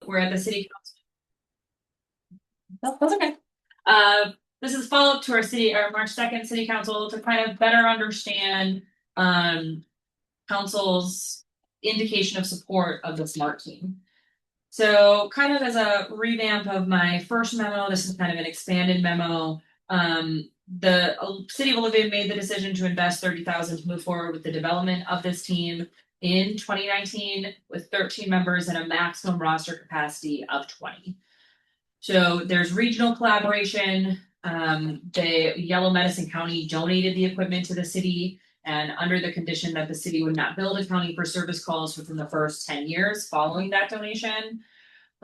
we're at the city council. That's okay. This is follow-up to our March 2nd city council to kind of better understand council's indication of support of the SMART team. So kind of as a revamp of my first memo, this is kind of an expanded memo. The city of Olivia made the decision to invest $30,000 to move forward with the development of this team in 2019 with 13 members and a maximum roster capacity of 20. So there's regional collaboration. The Yellow Medicine County donated the equipment to the city, and under the condition that the city would not bill the county for service calls within the first 10 years following that donation.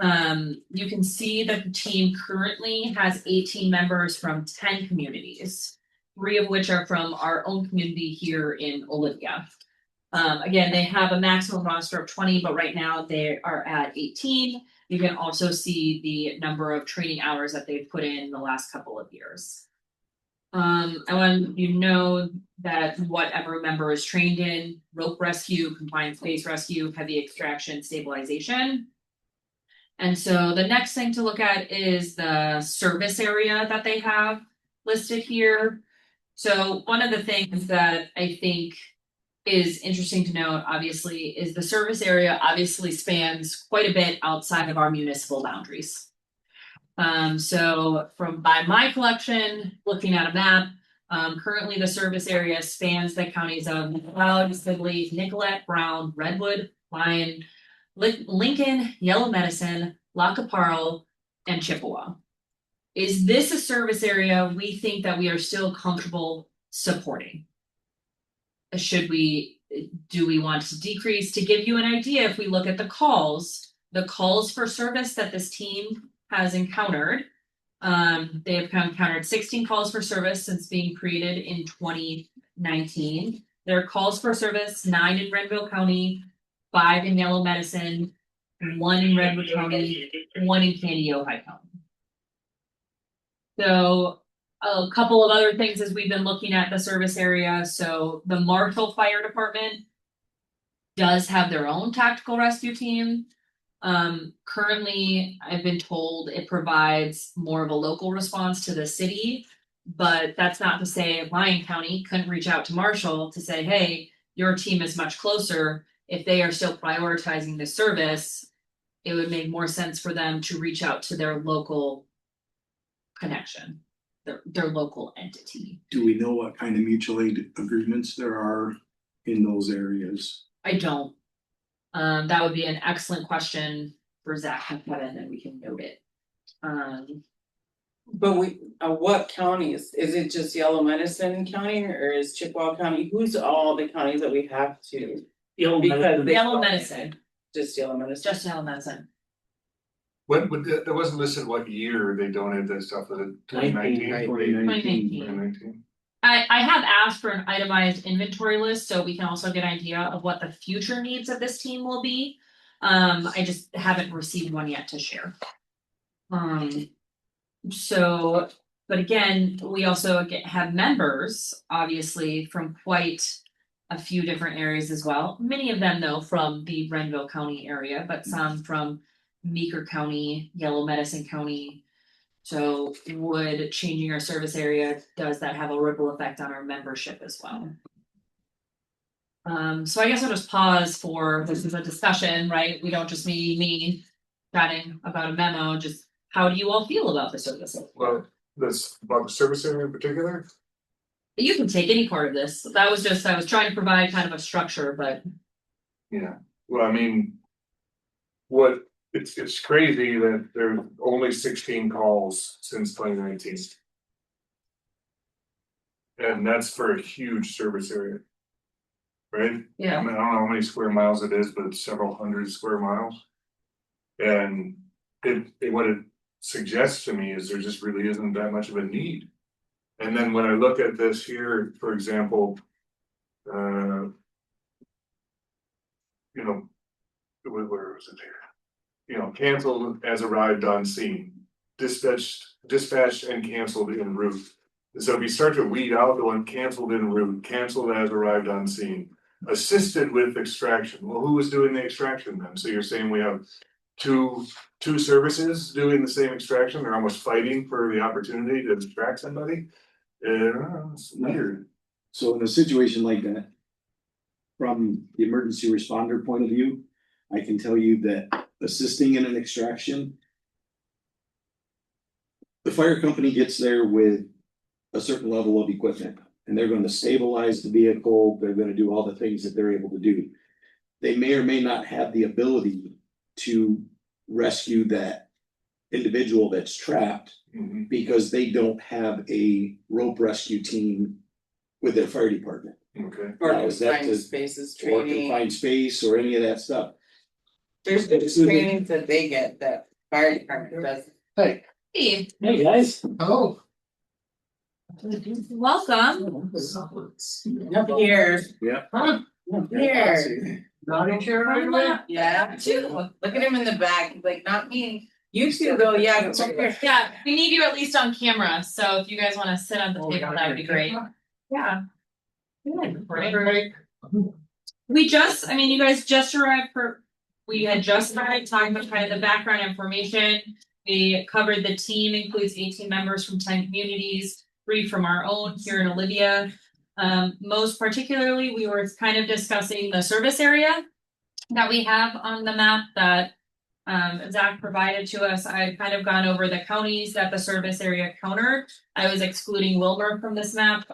You can see that the team currently has 18 members from 10 communities, 3 of which are from our own community here in Olivia. Again, they have a maximum roster of 20, but right now they are at 18. You can also see the number of training hours that they've put in the last couple of years. I want you to know that whatever member is trained in rope rescue, confined space rescue, heavy extraction, stabilization. And so the next thing to look at is the service area that they have listed here. So one of the things that I think is interesting to note, obviously, is the service area obviously spans quite a bit outside of our municipal boundaries. So by my collection, looking at a map, currently the service area spans the counties of McLeod, Sibley, Nicollet, Brown, Redwood, Lyon, Lincoln, Yellow Medicine, Lacaparo, and Chippewa. Is this a service area we think that we are still comfortable supporting? Do we want to decrease? To give you an idea, if we look at the calls for service that this team has encountered, they have encountered 16 calls for service since being created in 2019. There are calls for service, 9 in Renville County, 5 in Yellow Medicine, 1 in Redwood County, 1 in Candy Ojai County. So a couple of other things as we've been looking at the service area. So the Marshall Fire Department does have their own tactical rescue team. Currently, I've been told it provides more of a local response to the city, but that's not to say Lyon County couldn't reach out to Marshall to say, hey, your team is much closer. If they are still prioritizing the service, it would make more sense for them to reach out to their local connection, their local entity. Do we know what kind of mutual aid agreements there are in those areas? I don't. That would be an excellent question for Zach and Kevin, and we can note it. But what counties? Is it just Yellow Medicine County or is Chippewa County? Who's all the counties that we have to? Yellow Medicine. Just Yellow Medicine. Just Yellow Medicine. What would that wasn't listed what year they donated that stuff? Was it 2019? 2019. I have asked for an itemized inventory list so we can also get an idea of what the future needs of this team will be. I just haven't received one yet to share. So, but again, we also have members, obviously, from quite a few different areas as well. Many of them, though, from the Renville County area, but some from Meeker County, Yellow Medicine County. So would changing our service area, does that have a ripple effect on our membership as well? So I guess I'll just pause for, this is a discussion, right? We don't just need me chatting about a memo, just how do you all feel about the service? Well, this about the service area in particular? You can take any part of this. That was just, I was trying to provide kind of a structure, but. Yeah, well, I mean, it's crazy that there's only 16 calls since 2019. And that's for a huge service area. Right? Yeah. I mean, I don't know how many square miles it is, but it's several hundred square miles. And what it suggests to me is there just really isn't that much of a need. And then when I look at this here, for example, where was it here? Canceled as arrived on scene, dispatched and canceled en route. So if you start to weed out the one canceled en route, canceled as arrived on scene, assisted with extraction. Well, who was doing the extraction then? So you're saying we have two services doing the same extraction, they're almost fighting for the opportunity to extract somebody. It's weird. So in a situation like that, from the emergency responder point of view, I can tell you that assisting in an extraction, the fire company gets there with a certain level of equipment, and they're gonna stabilize the vehicle, they're gonna do all the things that they're able to do. They may or may not have the ability to rescue that individual that's trapped Mhm. because they don't have a rope rescue team with their fire department. Okay, Or Now, is that confined the- spaces Or training, confined space or any of that stuff. there's trainings that they get that fire department does. Hey, Hey, guys. Oh. welcome. Up here, Yeah. up here, Naughty chair right away? yeah, Two. look at him in the back, he's like, not me. You two though, yeah, come up here. Yeah, we need you at least on camera, so if you guys wanna sit on the Oh, table, that would be great. Yeah. Good, right? Right. We just, I mean, you guys just arrived we had just started talking about kind of the background information. We covered the team includes 18 members from 10 communities, 3 from our own here in Olivia. Most particularly, we were kind of discussing the service area that we have on the map that Zach provided to us. I've kind of gone over the counties that the service area countered. I was excluding Wilmer from this map,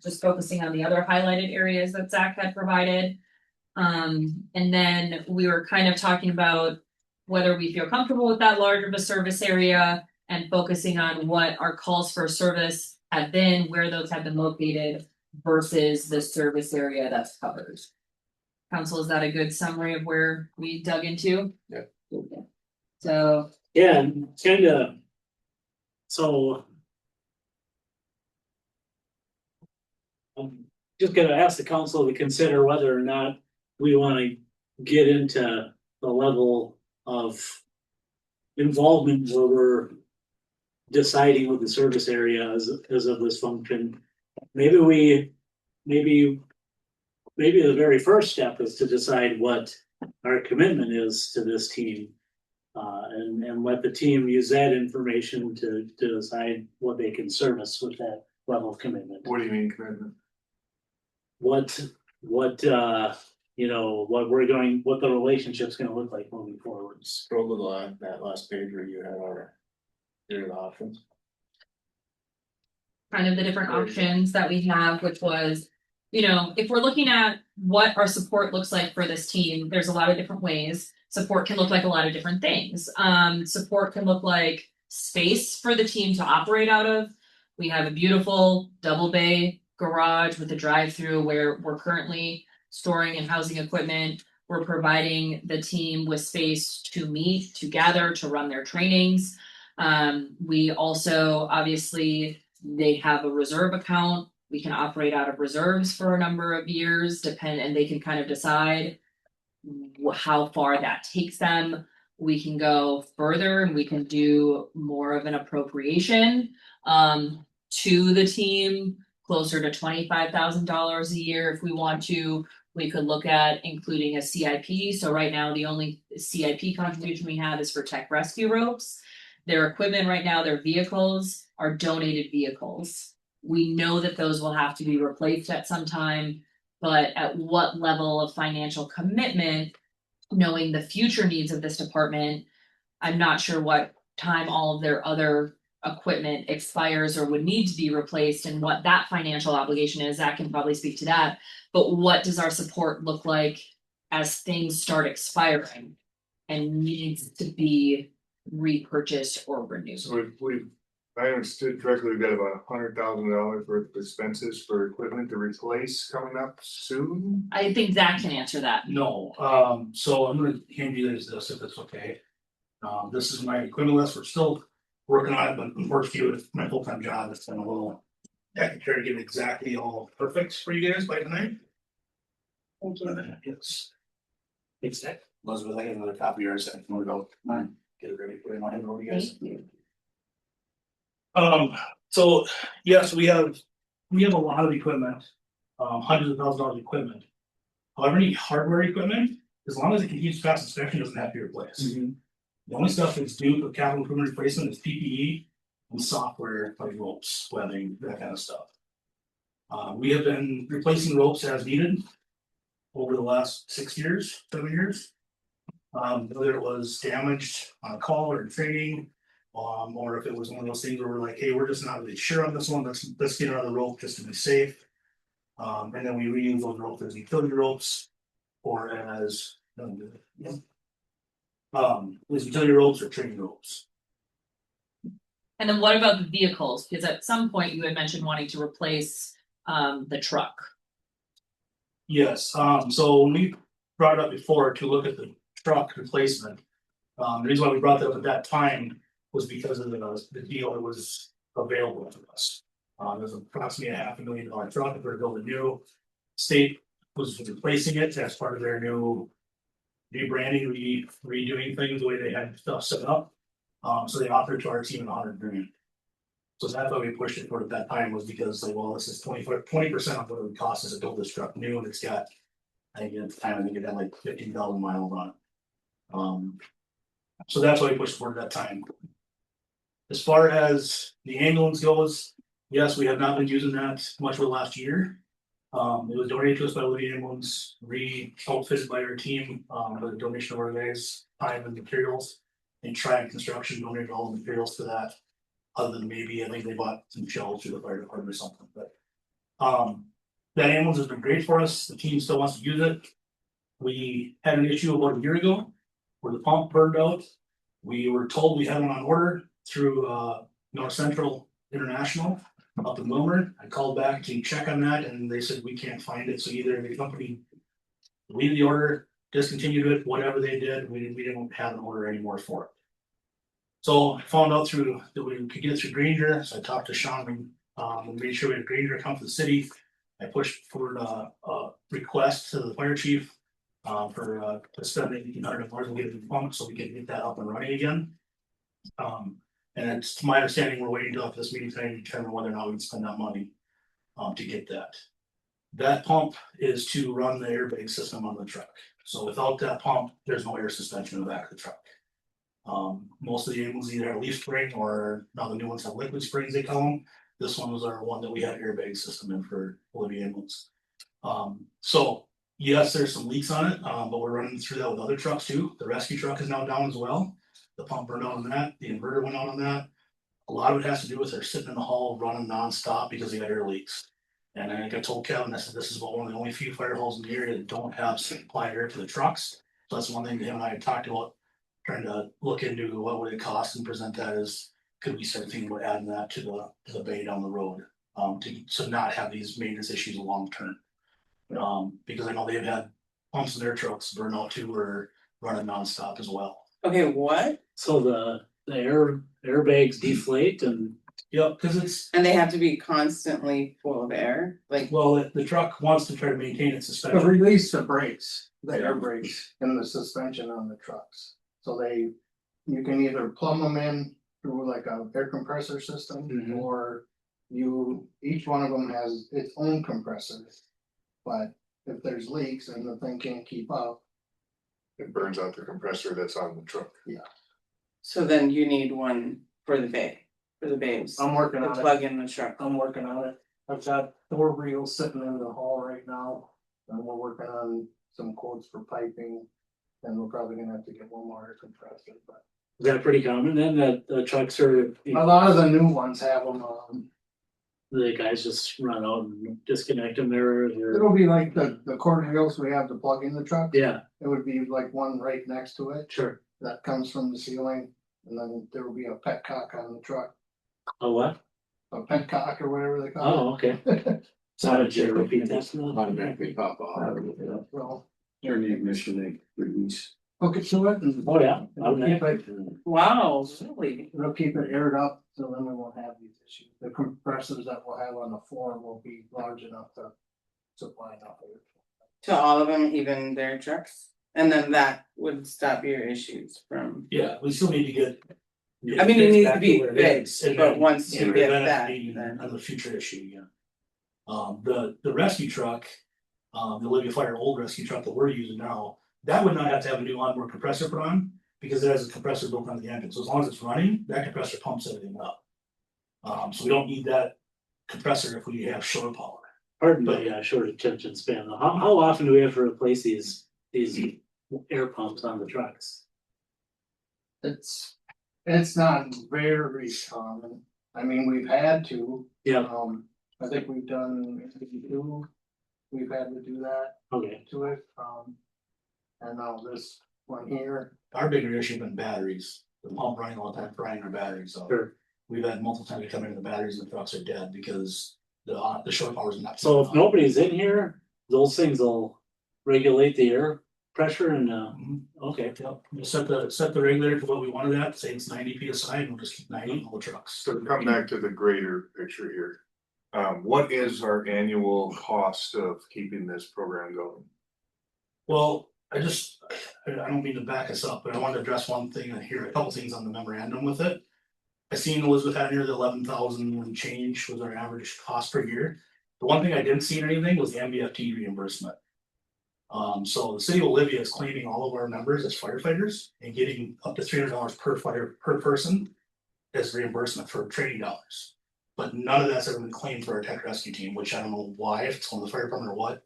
just focusing on the other highlighted areas that Zach had provided. And then we were kind of talking about whether we feel comfortable with that large of a service area and focusing on what our calls for service have been, where those have been located versus the service area that's covered. Council, is that a good summary of where we dug into? Yeah. Okay. So, Yeah, kinda. So. I'm just gonna ask the council to consider whether or not we wanna get into the level of. Involvement where we're deciding what the service area is of this function. Maybe the very first step is to decide what our commitment is to this team. And let the team use that information to decide what they can service with that level of commitment. what do you mean commitment? What what the relationship's gonna look like moving forward. Scroll to that last page where you have our, here are the options. kind of the different options that we have, which was, you know, if we're looking at what our support looks like for this team, there's a lot of different ways. Support can look like a lot of different things. Support can look like space for the team to operate out of. We have a beautiful double bay garage with a drive-through where we're currently storing and housing equipment. We're providing the team with space to meet, to gather, to run their trainings. We also, obviously, they have a reserve account. We can operate out of reserves for a number of years, and they can kind of decide how far that takes them. We can go further and we can do more of an appropriation to the team, closer to $25,000 a year if we want to. We could look at including a CIP. So right now, the only CIP contribution we have is for tech rescue ropes. Their equipment right now, their vehicles are donated vehicles. We know that those will have to be replaced at some time, but at what level of financial commitment, knowing the future needs of this department, I'm not sure what time all of their other equipment expires or would need to be replaced and what that financial obligation is. Zach can probably speak to that. But what does our support look like as things start expiring and needs to be repurchased or renewed? So if I understood correctly, we've got about $100,000 worth of expenses for equipment to replace coming up soon. I think Zach can answer that. No, so I'm gonna hand you this if it's okay. This is my equipment list, we're still working on it, but unfortunately with my full-time job, it's been a little. I can try to get it exactly all perfect for you guys by tonight. Thank you. Yes. It's that, Elizabeth, I got another copy of yours, I can go, mine, get it ready for you, I'll hand it over to you guys. Thank you. So, yes, we have a lot of equipment, hundreds of thousands of dollars of equipment. However, any hardware equipment, as long as it can use fast inspection, doesn't have to be replaced. The only stuff that's due for capital improvement replacement is PPE and software like ropes, webbing, that kind of stuff. We have been replacing ropes as needed over the last 6 years, 7 years. Whether it was damaged on a call or in training, or if it was one of those things where we're like, hey, we're just not really sure on this one, let's get another rope just to be safe. And then we reuse those ropes as utility ropes or as utility ropes or training ropes. And then what about the vehicles? Because at some point you had mentioned wanting to replace the truck. Yes, so when we brought it up before to look at the truck replacement. The reason why we brought that up at that time was because of the deal that was available to us. It was approximately $500,000 truck. If we were to build a new, state was replacing it as part of their new rebranding, redoing things the way they had stuff set up. So they offered to our team $100,000. So that's why we pushed it for at that time, was because like, well, this is 20% of what it would cost us to build this truck new, and it's got, I think at the time, I think it had like 15,000 miles on it. So that's why we pushed forward at that time. As far as the ambulance goes, yes, we have not been using that much for the last year. It was donated to us by Liberty Ambulance, outfitted by our team, with a donation of our guys' time and materials. And Triad Construction donated all the materials to that. Other than maybe, I think they bought some shells through the fire department or something, but. That ambulance has been great for us. The team still wants to use it. We had an issue about a year ago where the pump burned out. We were told we had one on order through North Central International up in Wilmer. I called back to check on that and they said we can't find it. So either the company deleted the order, discontinued it, whatever they did, we didn't have an order anymore for it. So I found out that we could get it through Granger. So I talked to Sean and made sure we had Granger come to the city. I pushed for a request to the fire chief to spend $1,800 and get it pumped so we can get that up and running again. And it's to my understanding, we're waiting till this meeting tonight to determine whether or not we can spend that money to get that. That pump is to run the airbag system on the truck. So without that pump, there's no air suspension in the back of the truck. Most of the ambulance either have leaf spring or now the new ones have liquid springs, they call them. This one was our one that we had airbag system in for Liberty Ambulance. So yes, there's some leaks on it, but we're running through that with other trucks too. The rescue truck is now down as well. The pump burned out on that, the inverter went out on that. A lot of it has to do with they're sitting in the hall running nonstop because they got air leaks. And I think I told Kevin, I said, this is about one of the only few fire halls in the area that don't have supply air to the trucks. So that's one thing that him and I had talked about, trying to look into what would it cost and present that as, could we start thinking about adding that to the bay down the road, to not have these maintenance issues long term. Because I know they've had pumps in their trucks burn out too, or running nonstop as well. Okay, what? So the airbags deflate and. Yep, because it's, And they have to be constantly full of air, like, well, the truck wants to try to maintain its But suspension. release the brakes, the air brakes and the suspension on the trucks. So you can either plumb them in through like a air compressor system Mhm. or each one of them has its own compressor. But if there's leaks and the thing can't keep up, It burns out the compressor that's on the truck. so then you need one for the bay, for the bays. I'm working To on it. plug in the truck. I'm working on it. I've got 4 reels sitting in the hall right now. And we're working on some quotes for piping. And we're probably gonna have to get one more air compressor, but Is that pretty common then, that the trucks are, a lot of the new ones have them, the guys just run out and disconnect them there, or? it'll be like the cord reels we have to plug in the truck. Yeah, It would be like one right next to it sure. that comes from the ceiling, and then there will be a petcock on the truck, A what? a petcock or whatever they call Oh, okay. it. So how did you repeat that? Automatically pop off. Well, Turn the ignition, they release. hook it to it and Oh, yeah. it'll keep it, Wow, really? it'll keep it aired up, so then we won't have these issues. The compressors that we'll have on the floor will be large enough to supply enough air. To all of them, even their trucks? And then that would stop your issues from, Yeah, we still need to get. I mean, it fixed needs back to be where it is, fixed, and but then- once you and get then that, it'd be then. another future issue, yeah. The rescue truck, the Olivia Fire old rescue truck that we're using now, that would not have to have a new onboard compressor put on. because it has a compressor built on the engine, so as long as it's running, that compressor pumps everything up. So we don't need that compressor if we have shore power. Pardon my short attention span, though. How often do we have to replace these air pumps on the trucks? It's not very common. I mean, we've had to. Yeah, I think we've done maybe two. We've had to do that okay, to it, and now this one here. Our bigger issue has been batteries, the pump running all the time, frying our batteries, so. sure. We've had multiple times we come in, the batteries in the trucks are dead because the shore power is not. So if nobody's in here, those things will regulate the air pressure and, okay. Yep, we'll set the regulator to what we wanted at, say it's 90 PSI, and we'll just keep 90 in all the trucks. So to come back to the greater picture here. What is our annual cost of keeping this program going? Well, I don't mean to back us up, but I wanted to address one thing and hear a couple things on the memorandum with it. I seen Elizabeth had near the 11,000 and change was our average cost per year. The one thing I didn't see in anything was the MBFT reimbursement. So the city of Olivia is claiming all of our members as firefighters and getting up to $300 per person as reimbursement for training dollars. But none of that's ever been claimed for our tech rescue team, which I don't know why, if it's on the fire department or what.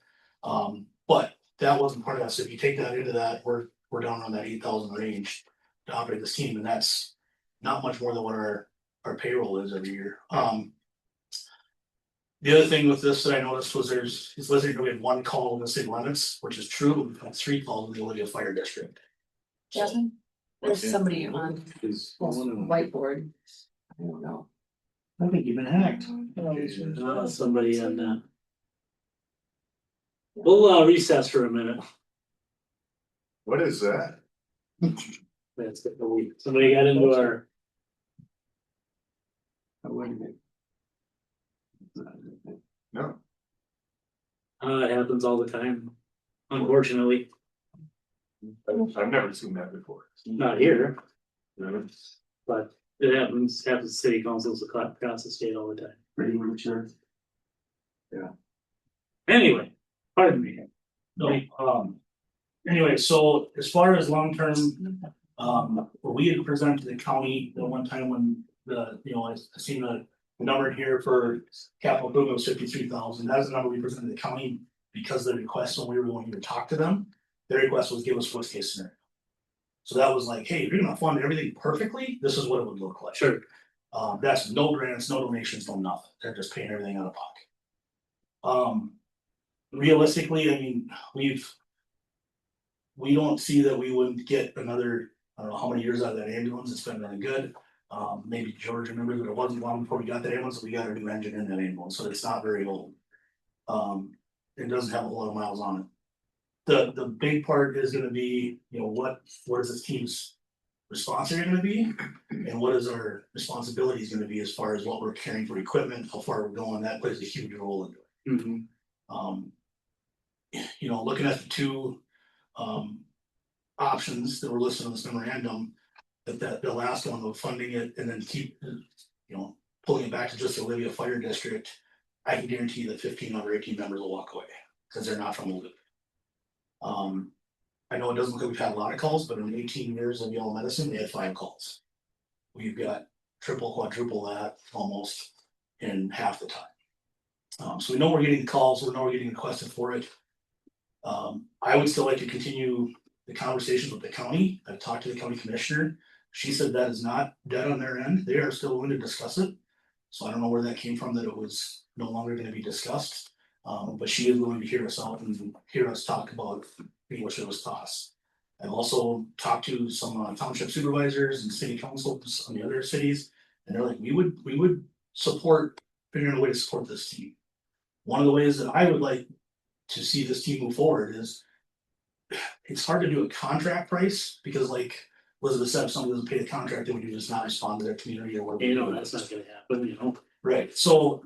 But that wasn't part of that. So if you take that into that, we're down on that 8,000 range to operate this team, and that's not much more than what our payroll is every year. The other thing with this that I noticed was it's listed, we had one call in the city limits, which is true, we've had 3 calls in the Olivia Fire District. Jasmine, there's Okay. somebody on Is this whiteboard. I don't know. I think you've been hacked. Somebody on that. We'll recess for a minute. What is that? That's it. Somebody got into our, No, it happens all the time. Unfortunately, I've never seen that before. not here, Really? but it happens to city councils across the state all the time. Pretty much, sure. Anyway, pardon me. No, anyway, so as far as long-term, what we had presented to the county the one time when I seen the number here for capital improvement was 53,000. That was the number we presented to the county because the request when we were going to talk to them, their request was give us worst case scenario. So that was like, hey, if you're gonna fund everything perfectly, this is what it would look like. Sure. That's no grants, no donations, no nothing. They're just paying everything out of pocket. Realistically, I mean, we don't see that we wouldn't get another, I don't know how many years out of that ambulance. It's been really good. Maybe George remembers that it wasn't long before we got that ambulance, we got a new engine in that ambulance, so it's not very old. It doesn't have a lot of miles on it. The big part is gonna be, what is this team's response area gonna be? And what is our responsibilities gonna be as far as what we're carrying for equipment, how far we're going, that plays a huge role into it. Mhm. Looking at the 2 options that were listed on this memorandum. That the last one of funding it and then keep, pulling it back to just the Olivia Fire District. I can guarantee that 15 other 18 members will walk away, because they're not from Olivia. I know it doesn't look like we've had a lot of calls, but in 18 years of Yellow Medicine, we had 5 calls. We've got triple, quadruple that almost in half the time. So we know we're getting calls, we know we're getting requested for it. I would still like to continue the conversations with the county. I've talked to the county commissioner. She said that is not dead on their end. They are still willing to discuss it. So I don't know where that came from, that it was no longer gonna be discussed. But she is willing to hear us out and hear us talk about what it was costs. I've also talked to some township supervisors and city councils on the other cities, and they're like, we would support figuring out a way to support this team. One of the ways that I would like to see this team move forward is it's hard to do a contract price, because like Elizabeth said, if someone doesn't pay the contract, then we do just not respond to their community or whatever. That's not gonna happen, Right, so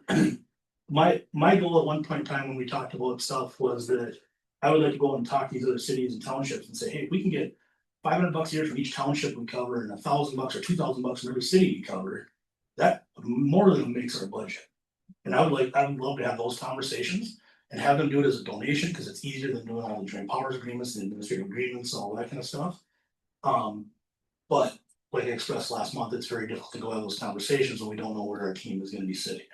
my goal at one point in time when we talked about stuff was that I would like to go and talk to these other cities and townships and say, hey, if we can get $500 a year from each township we cover and $1,000 or $2,000 from every city we cover, that more than makes our budget. And I would love to have those conversations and have them do it as a donation, because it's easier than doing all the joint powers agreements and administrative agreements and all that kind of stuff. But like I expressed last month, it's very difficult to go have those conversations when we don't know where our team is gonna be sitting.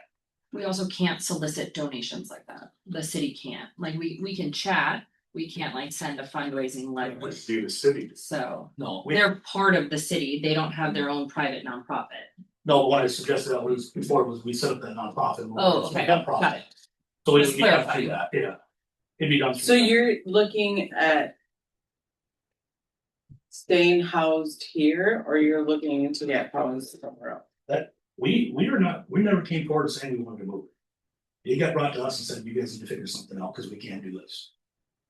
We also can't solicit donations like that. The city can't, like, we can chat, we can't like send a fundraising letter. Let's do the city. So No, they're part of the city, they don't have their own private nonprofit. no, what I suggested that was before was we set up that nonprofit. Oh, okay, got it. So we Just didn't have to clarify. do that, yeah. It'd be done. through So that. you're looking at. Staying housed here, or you're looking to get housed somewhere else? We never came forward saying we wanted to move. It got brought to us and said, you guys need to figure something out, because we can't do this.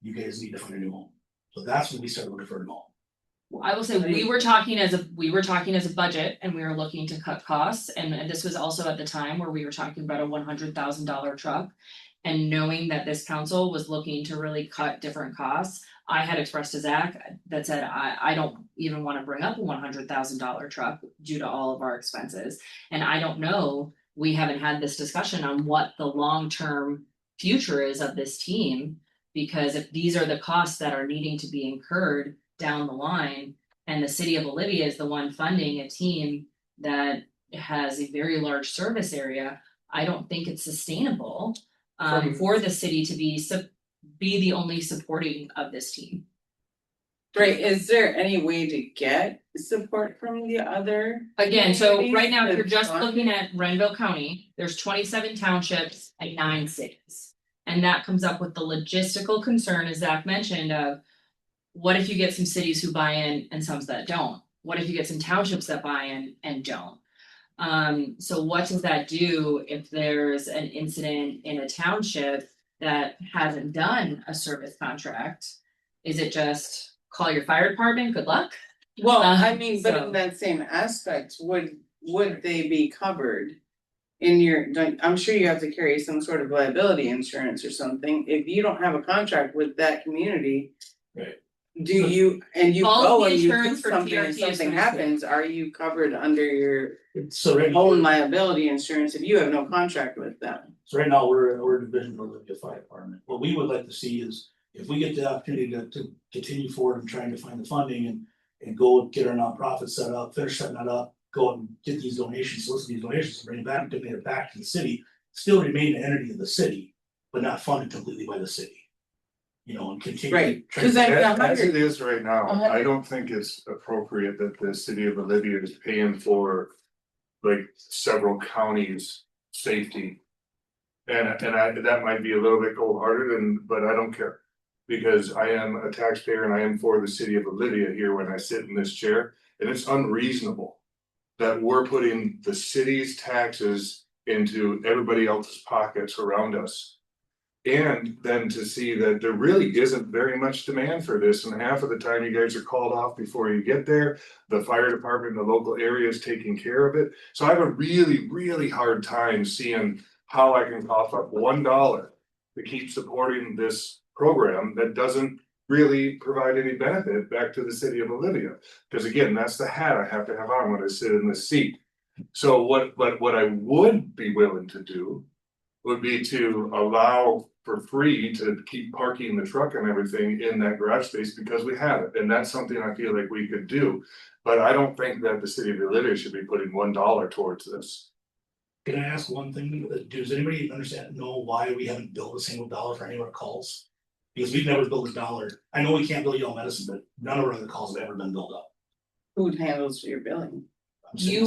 You guys need to find a new home. So that's when we started looking for a new home. I will say, we were talking as a budget and we were looking to cut costs, and this was also at the time where we were talking about a $100,000 truck. And knowing that this council was looking to really cut different costs, I had expressed to Zach that said, I don't even wanna bring up a $100,000 truck due to all of our expenses. And I don't know, we haven't had this discussion on what the long-term future is of this team. Because if these are the costs that are needing to be incurred down the line, and the city of Olivia is the one funding a team that has a very large service area, I don't think it's sustainable for the city to be the only supporting of this team. Right, is there any way to get support from the other? Again, so communities right now, if you're that's just on looking here? at Renville County, there's 27 townships and 9 cities. And that comes up with the logistical concern, as Zach mentioned, of what if you get some cities who buy in and some that don't? What if you get some townships that buy in and don't? So what does that do if there's an incident in a township that hasn't done a service contract? Is it just call your fire department, good luck? Well, I mean, but so- in that same aspect, would they be covered? In your, I'm sure you have to carry some sort of liability insurance or something, if you don't have a contract with that community. Right. Do you, and you All of go the and you do insurance for something and TRT is something gonna say- happens, are you covered under your So right now, own liability insurance if you have no contract with them? we're a division of the Olivia Fire Department. What we would like to see is if we get the opportunity to continue forward and trying to find the funding and go get our nonprofit set up, finish setting that up, go and get these donations, solicit these donations, bring it back, donate it back to the city, still remain an entity of the city, but not funded completely by the city. You know, and continue. Right, trying 'cause to- I- As it is right now, 100. I don't think it's appropriate that the city of Olivia is paying for. Like several counties' safety. And that might be a little bit cold hearted but I don't care. Because I am a taxpayer and I am for the city of Olivia here when I sit in this chair, and it's unreasonable. That we're putting the city's taxes into everybody else's pockets around us. And then to see that there really isn't very much demand for this, and half of the time you guys are called off before you get there. The fire department in the local area is taking care of it, so I have a really hard time seeing how I can cough up $1 to keep supporting this program that doesn't really provide any benefit back to the city of Olivia. Cause again, that's the hat I have to have on when I sit in this seat. So what I would be willing to do would be to allow for free to keep parking the truck and everything in that garage space because we have it, and that's something I feel like we could do. But I don't think that the city of Olivia should be putting $1 towards this. Can I ask one thing, does anybody know why we haven't billed a single dollar for any of our calls? Because we've never billed a dollar, I know we can't bill Yale Medicine, but none of our other calls have ever been billed up. Who handles your billing? I'm saying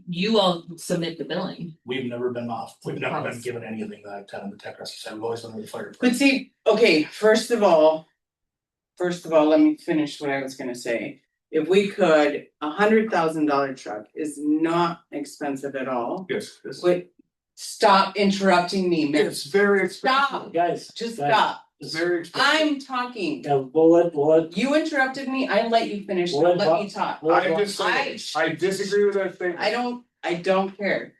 You all submit the billing. We've never been given anything that I've done in the tech rescue side, we've always been with the fire But department. see, okay, first of all, let me finish what I was gonna say. If we could, $100,000 truck is not expensive at all. Yes, it's Wait, stop interrupting me, man. very Stop, Guys. just guys, stop. It's very expensive. I'm talking. Yeah, we'll let, You interrupted me, I let you finish, Well, let me talk. I'm just saying, I disagree with that statement. I don't care.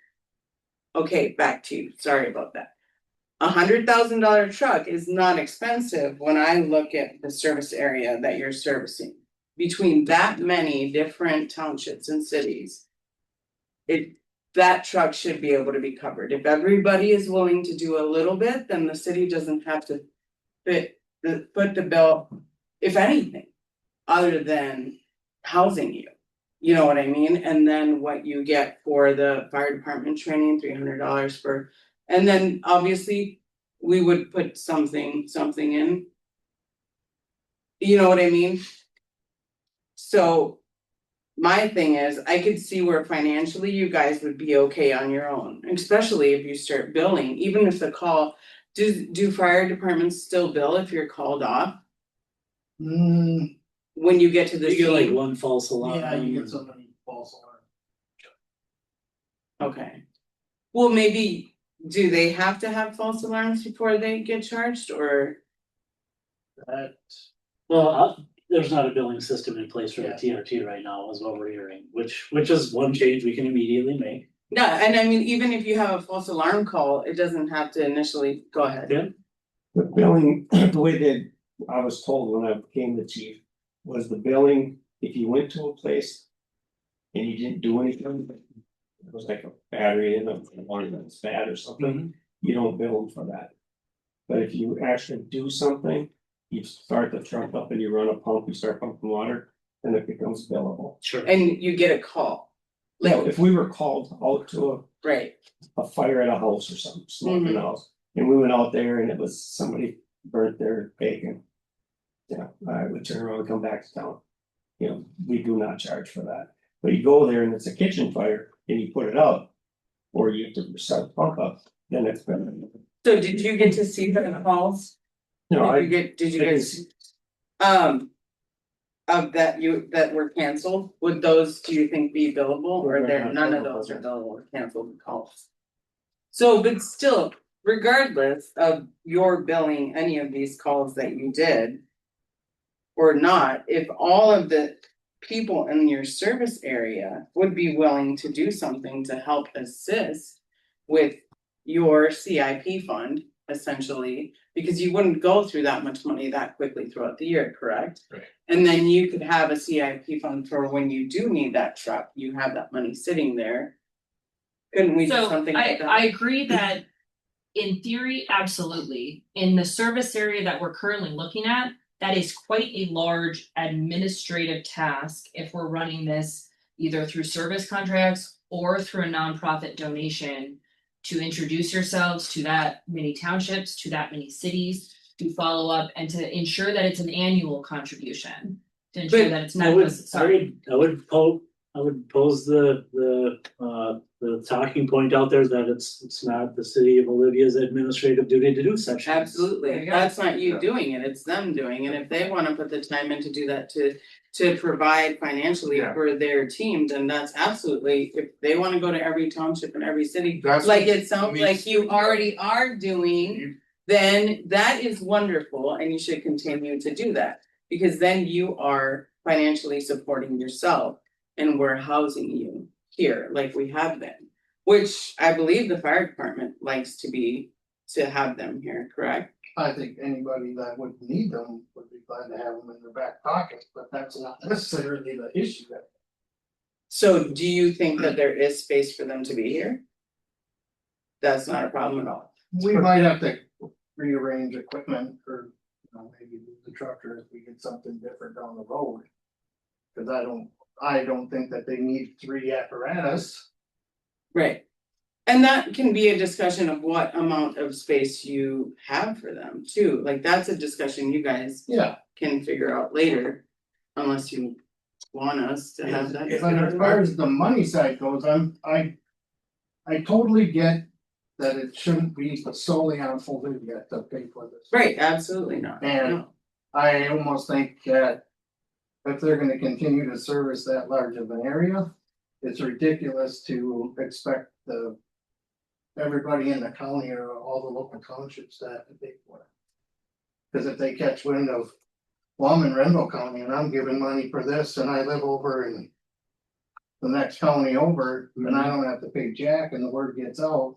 Okay, back to you, sorry about that. $100,000 truck is not expensive when I look at the service area that you're servicing. Between that many different townships and cities. That truck should be able to be covered. If everybody is willing to do a little bit, then the city doesn't have to foot the bill, if anything, other than housing you. You know what I mean? And then what you get for the fire department training, $300 for, and then obviously we would put something in. You know what I mean? So. My thing is, I could see where financially you guys would be okay on your own, especially if you start billing, even if the call. Do fire departments still bill if you're called off Hmm, when you get to the You get like scene? one false alarm. yeah, you get so many false alarms. Okay. Well, maybe, do they have to have false alarms before they get charged, or? That, Well, there's not a billing system in place for the Yeah. TRT right now, is what we're hearing, which is one change we can immediately make. Yeah, and I mean, even if you have a false alarm call, it doesn't have to initially, go ahead. Yeah. The billing, the way that I was told when I became the chief, was the billing, if you went to a place. And you didn't do anything, it was like a battery in a one that's bad or something, you don't bill them for that. But if you actually do something, you start the truck up and you run a pump, you start pumping water, then it becomes billable. Sure. And you get a call, Now, if we were called out to right, a fire at a house or something, smoking house, and we went out there and it was somebody burnt their bacon. Yeah, I would turn around and come back to town. You know, we do not charge for that, but you go there and it's a kitchen fire and you put it out. Or you have to start the pump up, then it's better. so did you get to see the calls? No, Did you guys? Of that were canceled, would those, do you think, be billable, or there, none of those are billable, canceled calls? So, but still, regardless of your billing any of these calls that you did. Or not, if all of the people in your service area would be willing to do something to help assist. With your CIP fund, essentially, because you wouldn't go through that much money that quickly throughout the year, correct? Right. And then you could have a CIP fund for when you do need that truck, you have that money sitting there. Couldn't we do So something like that? I agree that in theory, absolutely. In the service area that we're currently looking at, that is quite a large administrative task if we're running this either through service contracts or through a nonprofit donation to introduce yourselves to that many townships, to that many cities, to follow up and to ensure that it's an annual contribution. To ensure But that it's I not would, necessary. I would pose the talking point out there that it's not the city of Olivia's administrative duty to do such things. There Absolutely, you go. that's not you Yeah. doing it, it's them doing it, if they wanna put the time in to do that to provide financially Yeah. for their team, then that's absolutely, if they wanna go to every township and every city. That's Like what it sounds needs like to you be already are doing, You- then that is wonderful and you should continue to do that. Because then you are financially supporting yourself and we're housing you here like we have been. Which I believe the fire department likes to have them here, correct? I think anybody that would need them would be glad to have them in their back pocket, but that's not necessarily the issue. So do you think that there is space for them to be here? That's not a problem at all. We might have to rearrange equipment or, maybe move the trucker if we get something different down the road. Cause I don't think that they need 3 apparatus. Right. And that can be a discussion of what amount of space you have for them too, like that's a discussion you guys Yeah. can figure out later. Unless you want us to have that. But as far as the money side goes, I totally get that it shouldn't be solely on Olivia to pay for this. Right, absolutely not, And- no, I almost think that if they're gonna continue to service that large of an area, it's ridiculous to expect everybody in the county or all the local townships to have to pay for it. Cause if they catch wind of, well, I'm in Rendell County and I'm giving money for this and I live over in the next county over, and I don't have to pay jack and the word gets out.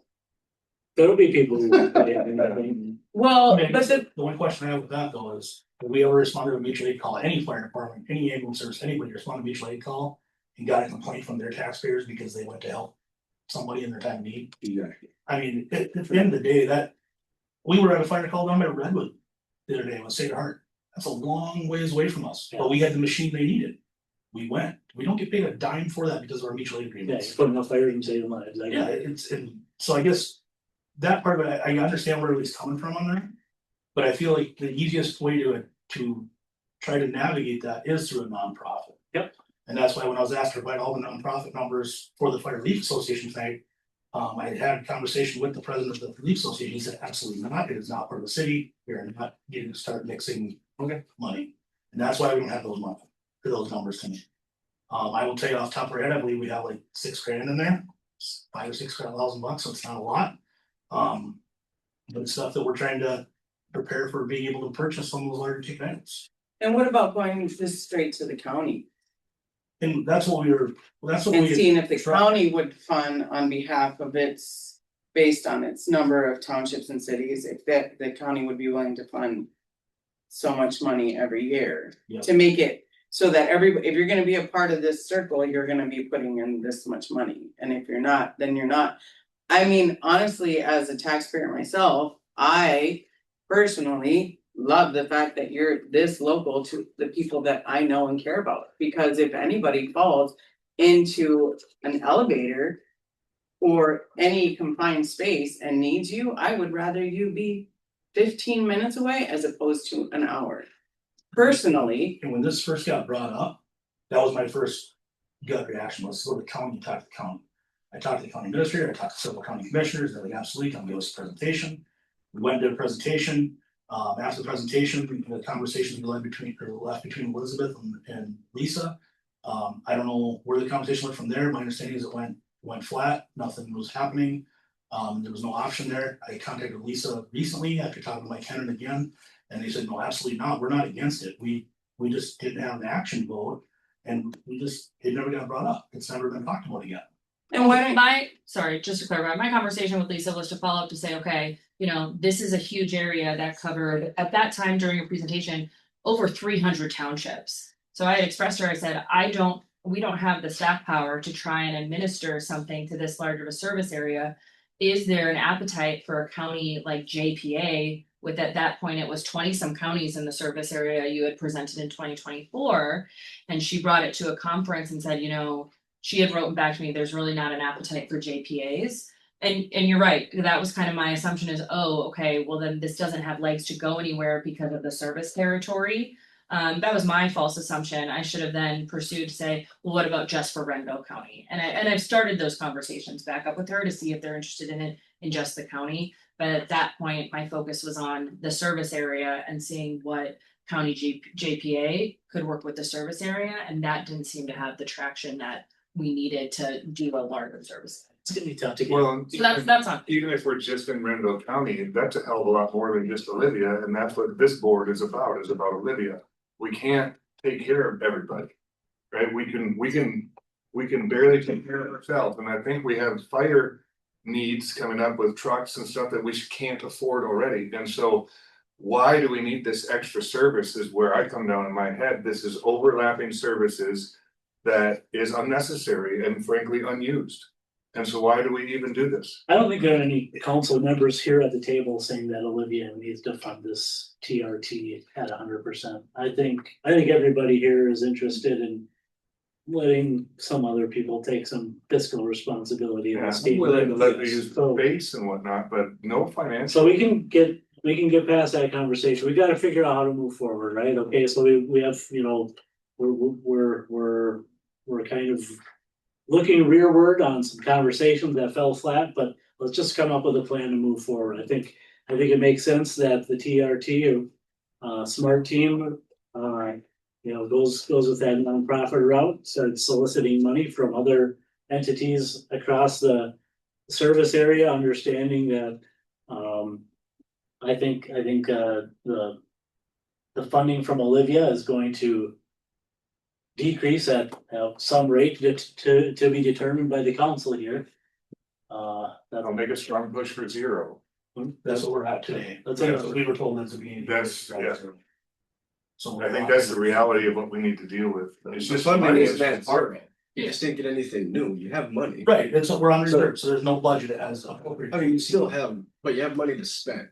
There'll be people who won't pay anything. well, I mean, but the one question I have with that though is, have we ever responded to a mutual aid call, any fire department, any ambulance service, anybody responded to a mutual aid call? And got a complaint from their taxpayers because they went to help somebody in their time of need? Exactly. I mean, at the end of the day, that, we were at a fire call down by Redwood the other day with Sacred Heart. That's a long ways away from us, but we had the machine they needed. we went. We don't get paid a dime for that because of our mutual aid Yeah, agreements. you put enough fire and save lives. I Yeah, get it. it's, and so I guess that part of it, I understand where he's coming from on that. But I feel like the easiest way to try to navigate that is through a nonprofit. Yep. And that's why when I was asked to provide all the nonprofit numbers for the Fire Relief Association tonight, I had a conversation with the president of the Relief Association. He said, absolutely not. It is not part of the city. We are not getting to start mixing money. And that's why we don't have those numbers tonight. I will tell you off the top of our head, I believe we have like $6,000 in there, $5,000 or $6,000, so it's not a lot. But it's stuff that we're trying to prepare for being able to purchase some of those larger ticket items. And what about going this straight to the county And that's what and we, seeing if the tried. county would fund on behalf of its, based on its number of townships and cities, if that the county would be willing to fund so much money every year Yeah. to make it so that if you're gonna be a part of this circle, you're gonna be putting in this much money. And if you're not, then you're not. I mean, honestly, as a taxpayer myself, I personally love the fact that you're this local to the people that I know and care about. Because if anybody falls into an elevator or any confined space and needs you, I would rather you be 15 minutes away as opposed to an hour. Personally, and when this first got brought up, that was my first gut reaction was go to the county, talk to the county. I talked to the county administrator, I talked to several county commissioners, they're like, absolutely, come give us a presentation. We went to a presentation, after the presentation, the conversations left between Elizabeth and Lisa. I don't know where the conversation went from there, my understanding is it went flat, nothing was happening. There was no option there, I contacted Lisa recently after talking to Mike Hennon again, and they said, no, absolutely not, we're not against it, we just didn't have an action vote. And it never got brought up, it's never been talked about again. and why Sorry, just to clarify, my conversation with Lisa was to follow up to say, okay, you know, this is a huge area that covered, at that time during your presentation, over 300 townships. So I had expressed to her, I said, we don't have the staff power to try and administer something to this large of a service area. Is there an appetite for a county like JPA? With at that point, it was 20 some counties in the service area you had presented in 2024. And she brought it to a conference and said, you know, she had written back to me, there's really not an appetite for JPAs. And you're right, that was kind of my assumption is, oh, okay, well then this doesn't have legs to go anywhere because of the service territory. That was my false assumption. I should have then pursued to say, well, what about just for Renville County? And I've started those conversations back up with her to see if they're interested in it in just the county. But at that point, my focus was on the service area and seeing what county JPA could work with the service area, and that didn't seem to have the traction that we needed to do a larger service. It's gonna be tough to get. Well, So that's on. even if we're just in Renville County, that's a hell of a lot more than just Olivia, and that's what this board is about Olivia. We can't take care of everybody, right? We can barely take care of ourselves, and I think we have fire needs coming up with trucks and stuff that we can't afford already, and so why do we need this extra service is where I come down in my head. This is overlapping services that is unnecessary and frankly unused. And so why do we even do this? I don't think there are any council members here at the table saying that Olivia needs to fund this TRT at 100%. I think everybody here is interested in letting some other people take some fiscal responsibility in Yeah, the state. willing to let me use the So- base and whatnot, but no financial. So we can get past that conversation. We gotta figure out how to move forward, right? Okay, so we have, you know, we're kind of looking rearward on some conversations that fell flat, but let's just come up with a plan to move forward. I think it makes sense that the TRT smart team, you know, goes with that nonprofit route, starts soliciting money from other entities across the service area, understanding that, I think the funding from Olivia is going to decrease at some rate to be determined by the council here. I'll make a strong push for zero. That's what we're at today. That's what we were told at the beginning. That's, yeah. So I think that's the reality of what we need to deal with. It's The just funding money is is that just- department. You just didn't get anything new. You have money. Right, that's what we're on reserve, so there's no budget as appropriate. I mean, you still have, but you have money to spend.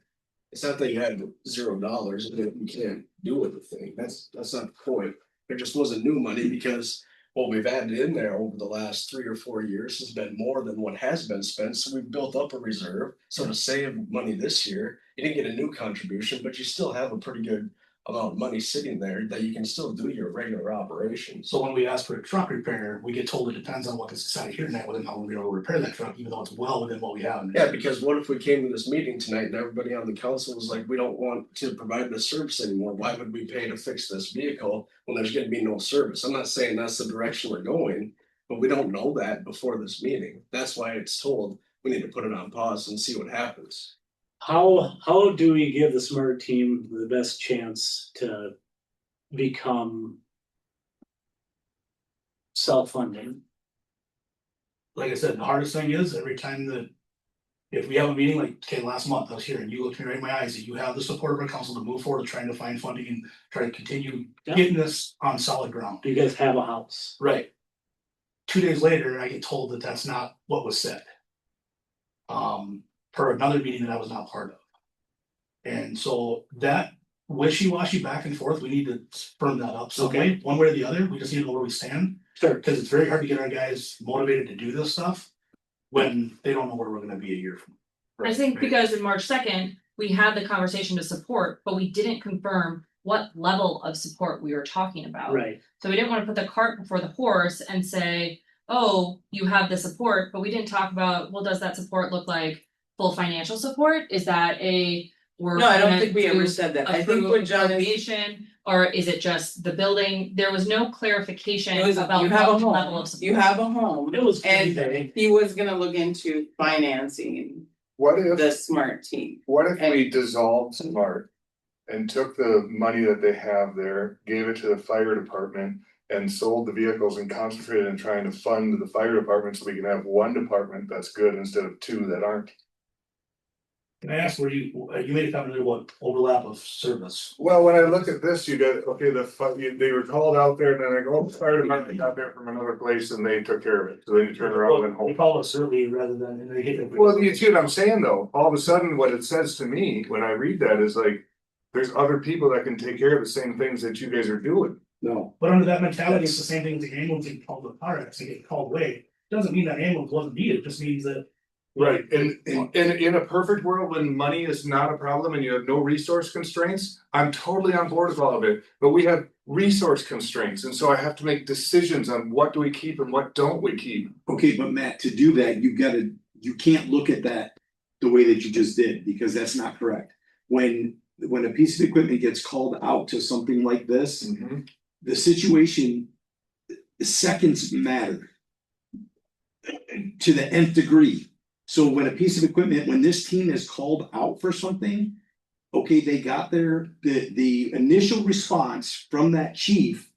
It's not that you had $0 and that you can't do anything. That's not the point. There just wasn't new money because what we've added in there over the last 3 or 4 years has been more than what has been spent, so we've built up a reserve. So to save money this year, you didn't get a new contribution, but you still have a pretty good amount of money sitting there that you can still do your regular operations. So when we ask for a truck repair, we get told it depends on what gets decided here tonight, whether or not we're gonna repair that truck, even though it's well within what we have. Yeah, because what if we came to this meeting tonight and everybody on the council was like, we don't want to provide this service anymore, why would we pay to fix this vehicle when there's gonna be no service? I'm not saying that's the direction we're going, but we don't know that before this meeting. That's why it's told, we need to put it on pause and see what happens. How do we give the SMART team the best chance to become self-funding? Like I said, the hardest thing is every time that. If we have a meeting, like, okay, last month I was here and you looked me right in my eyes, that you have the support of our council to move forward, trying to find funding and try to continue Yeah. getting this on solid ground. Do you guys have a house? Right. 2 days later, I get told that that's not what was said. Per another meeting that I was not part of. And so that wishy-washy back and forth, we need to firm that up some way, one way or the other, we just need to know where we stand. Sure. Cause it's very hard to get our guys motivated to do this stuff when they don't know where we're gonna be a year from. I think because in March 2nd, we had the conversation to support, but we didn't confirm what level of support we were talking about. Right, So we didn't wanna put the cart before the horse and say, oh, you have the support, but we didn't talk about, well, does that support look like full financial support? Is that we're No, I don't gonna think we ever do said that. I think approve what John is, appropriation, or is it just the building? There was no clarification it was, about you have a what level home, of support. you have a home, it was and pretty he was gonna look into financing What if, the SMART team. what if we dissolved SMART? And took the money that they have there, gave it to the fire department and sold the vehicles and concentrated in trying to fund the fire department so we can have one department that's good instead of two that aren't. Can I ask where you made a comment there about overlap of service? Well, when I look at this, you got, okay, they were called out there and then I go, oh, the fire department got there from another place and they took care of it, so then you turn around and They hope. call us early rather than, and they hit it. Well, you see what I'm saying though, all of a sudden, what it says to me when I read that is like, there's other people that can take care of the same things that you guys are doing. No, But under that mentality, it's the same thing as the ambulance getting called to the car accident, get called away. Doesn't mean that ambulance wasn't needed, it just means that. Right, and in a perfect world, when money is not a problem and you have no resource constraints, I'm totally on board with all of it. But we have resource constraints, and so I have to make decisions on what do we keep and what don't we keep. okay, but Matt, to do that, you can't look at that the way that you just did, because that's not correct. When a piece of equipment gets called out to something like this, the situation, seconds matter to the nth degree. So when a piece of equipment, when this team is called out for something, okay, they got the initial response from that chief,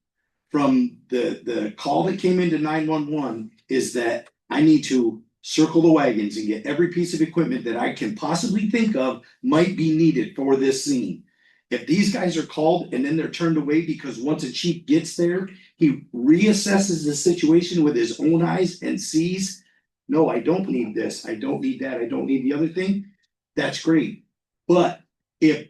from the call that came into 911 is that I need to circle the wagons and get every piece of equipment that I can possibly think of might be needed for this scene. If these guys are called and then they're turned away because once a chief gets there, he reassesses the situation with his own eyes and sees, no, I don't need this, I don't need that, I don't need the other thing, that's great. But if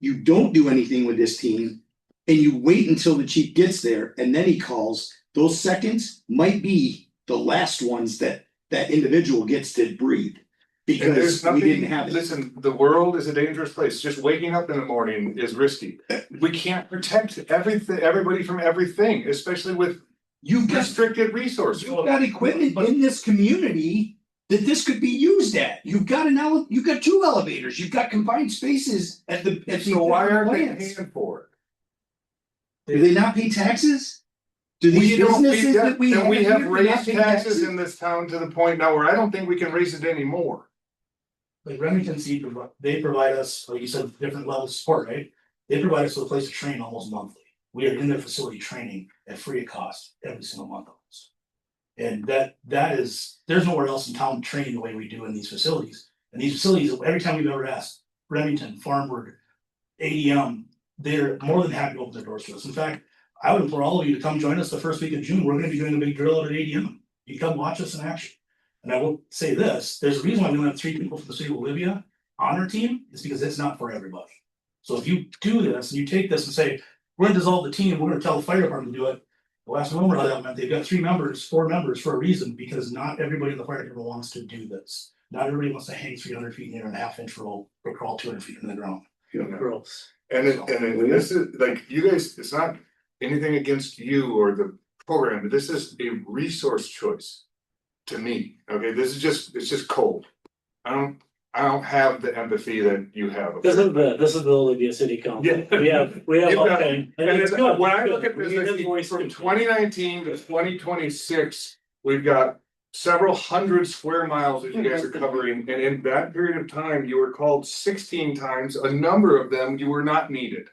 you don't do anything with this team and you wait until the chief gets there and then he calls, those seconds might be the last ones that individual gets to breathe. And there's Because we nothing, didn't have it. listen, the world is a dangerous place, just waking up in the morning is risky. We can't protect everybody from everything, especially with You've got restricted resources. You've got equipment in this community that this could be used at. You've got you've got 2 elevators, you've got confined spaces at the. So why aren't they plants. paying for it? Do they not pay taxes? Do We these don't pay businesses that, that we and we have have here raised not pay taxes in this town to the point now where I don't think we can raise it anymore. Like Remington Seed, they provide us, like you said, different levels of support, right? They provide us with a place to train almost monthly. We are in their facility training at free of cost every single month. And that is, there's nowhere else in town training the way we do in these facilities. And these facilities, every time we've ever asked, Remington, Farmwood, ADM, they're more than happy to open their doors to us. In fact, I would implore all of you to come join us the first week of June. We're gonna be doing a big drill out at ADM. You come watch us in action. And I will say this, there's a reason why we don't have 3 people from the city of Olivia on our team, is because it's not for everybody. So if you do this and you take this and say, we're gonna dissolve the team, we're gonna tell the fire department to do it, The last number of that meant they've got 4 members for a reason, because not everybody in the fire department wants to do this. Not everybody wants to hang 300 feet in the air and a half-inch rope or crawl 200 feet in the ground. Gross. And this is like, you guys, it's not anything against you or the program, but this is a resource choice. To me, okay, this is it's just cold. I don't have the empathy that you have. This is the Olivia City Council. Yeah. We have, You've got- okay. And it's good, when I it's look good. at We this, need I his see voice from too. 2019 to 2026, we've got several hundred square miles that you guys are covering, and in that period of time, you were called 16 times. A number of them you were not needed.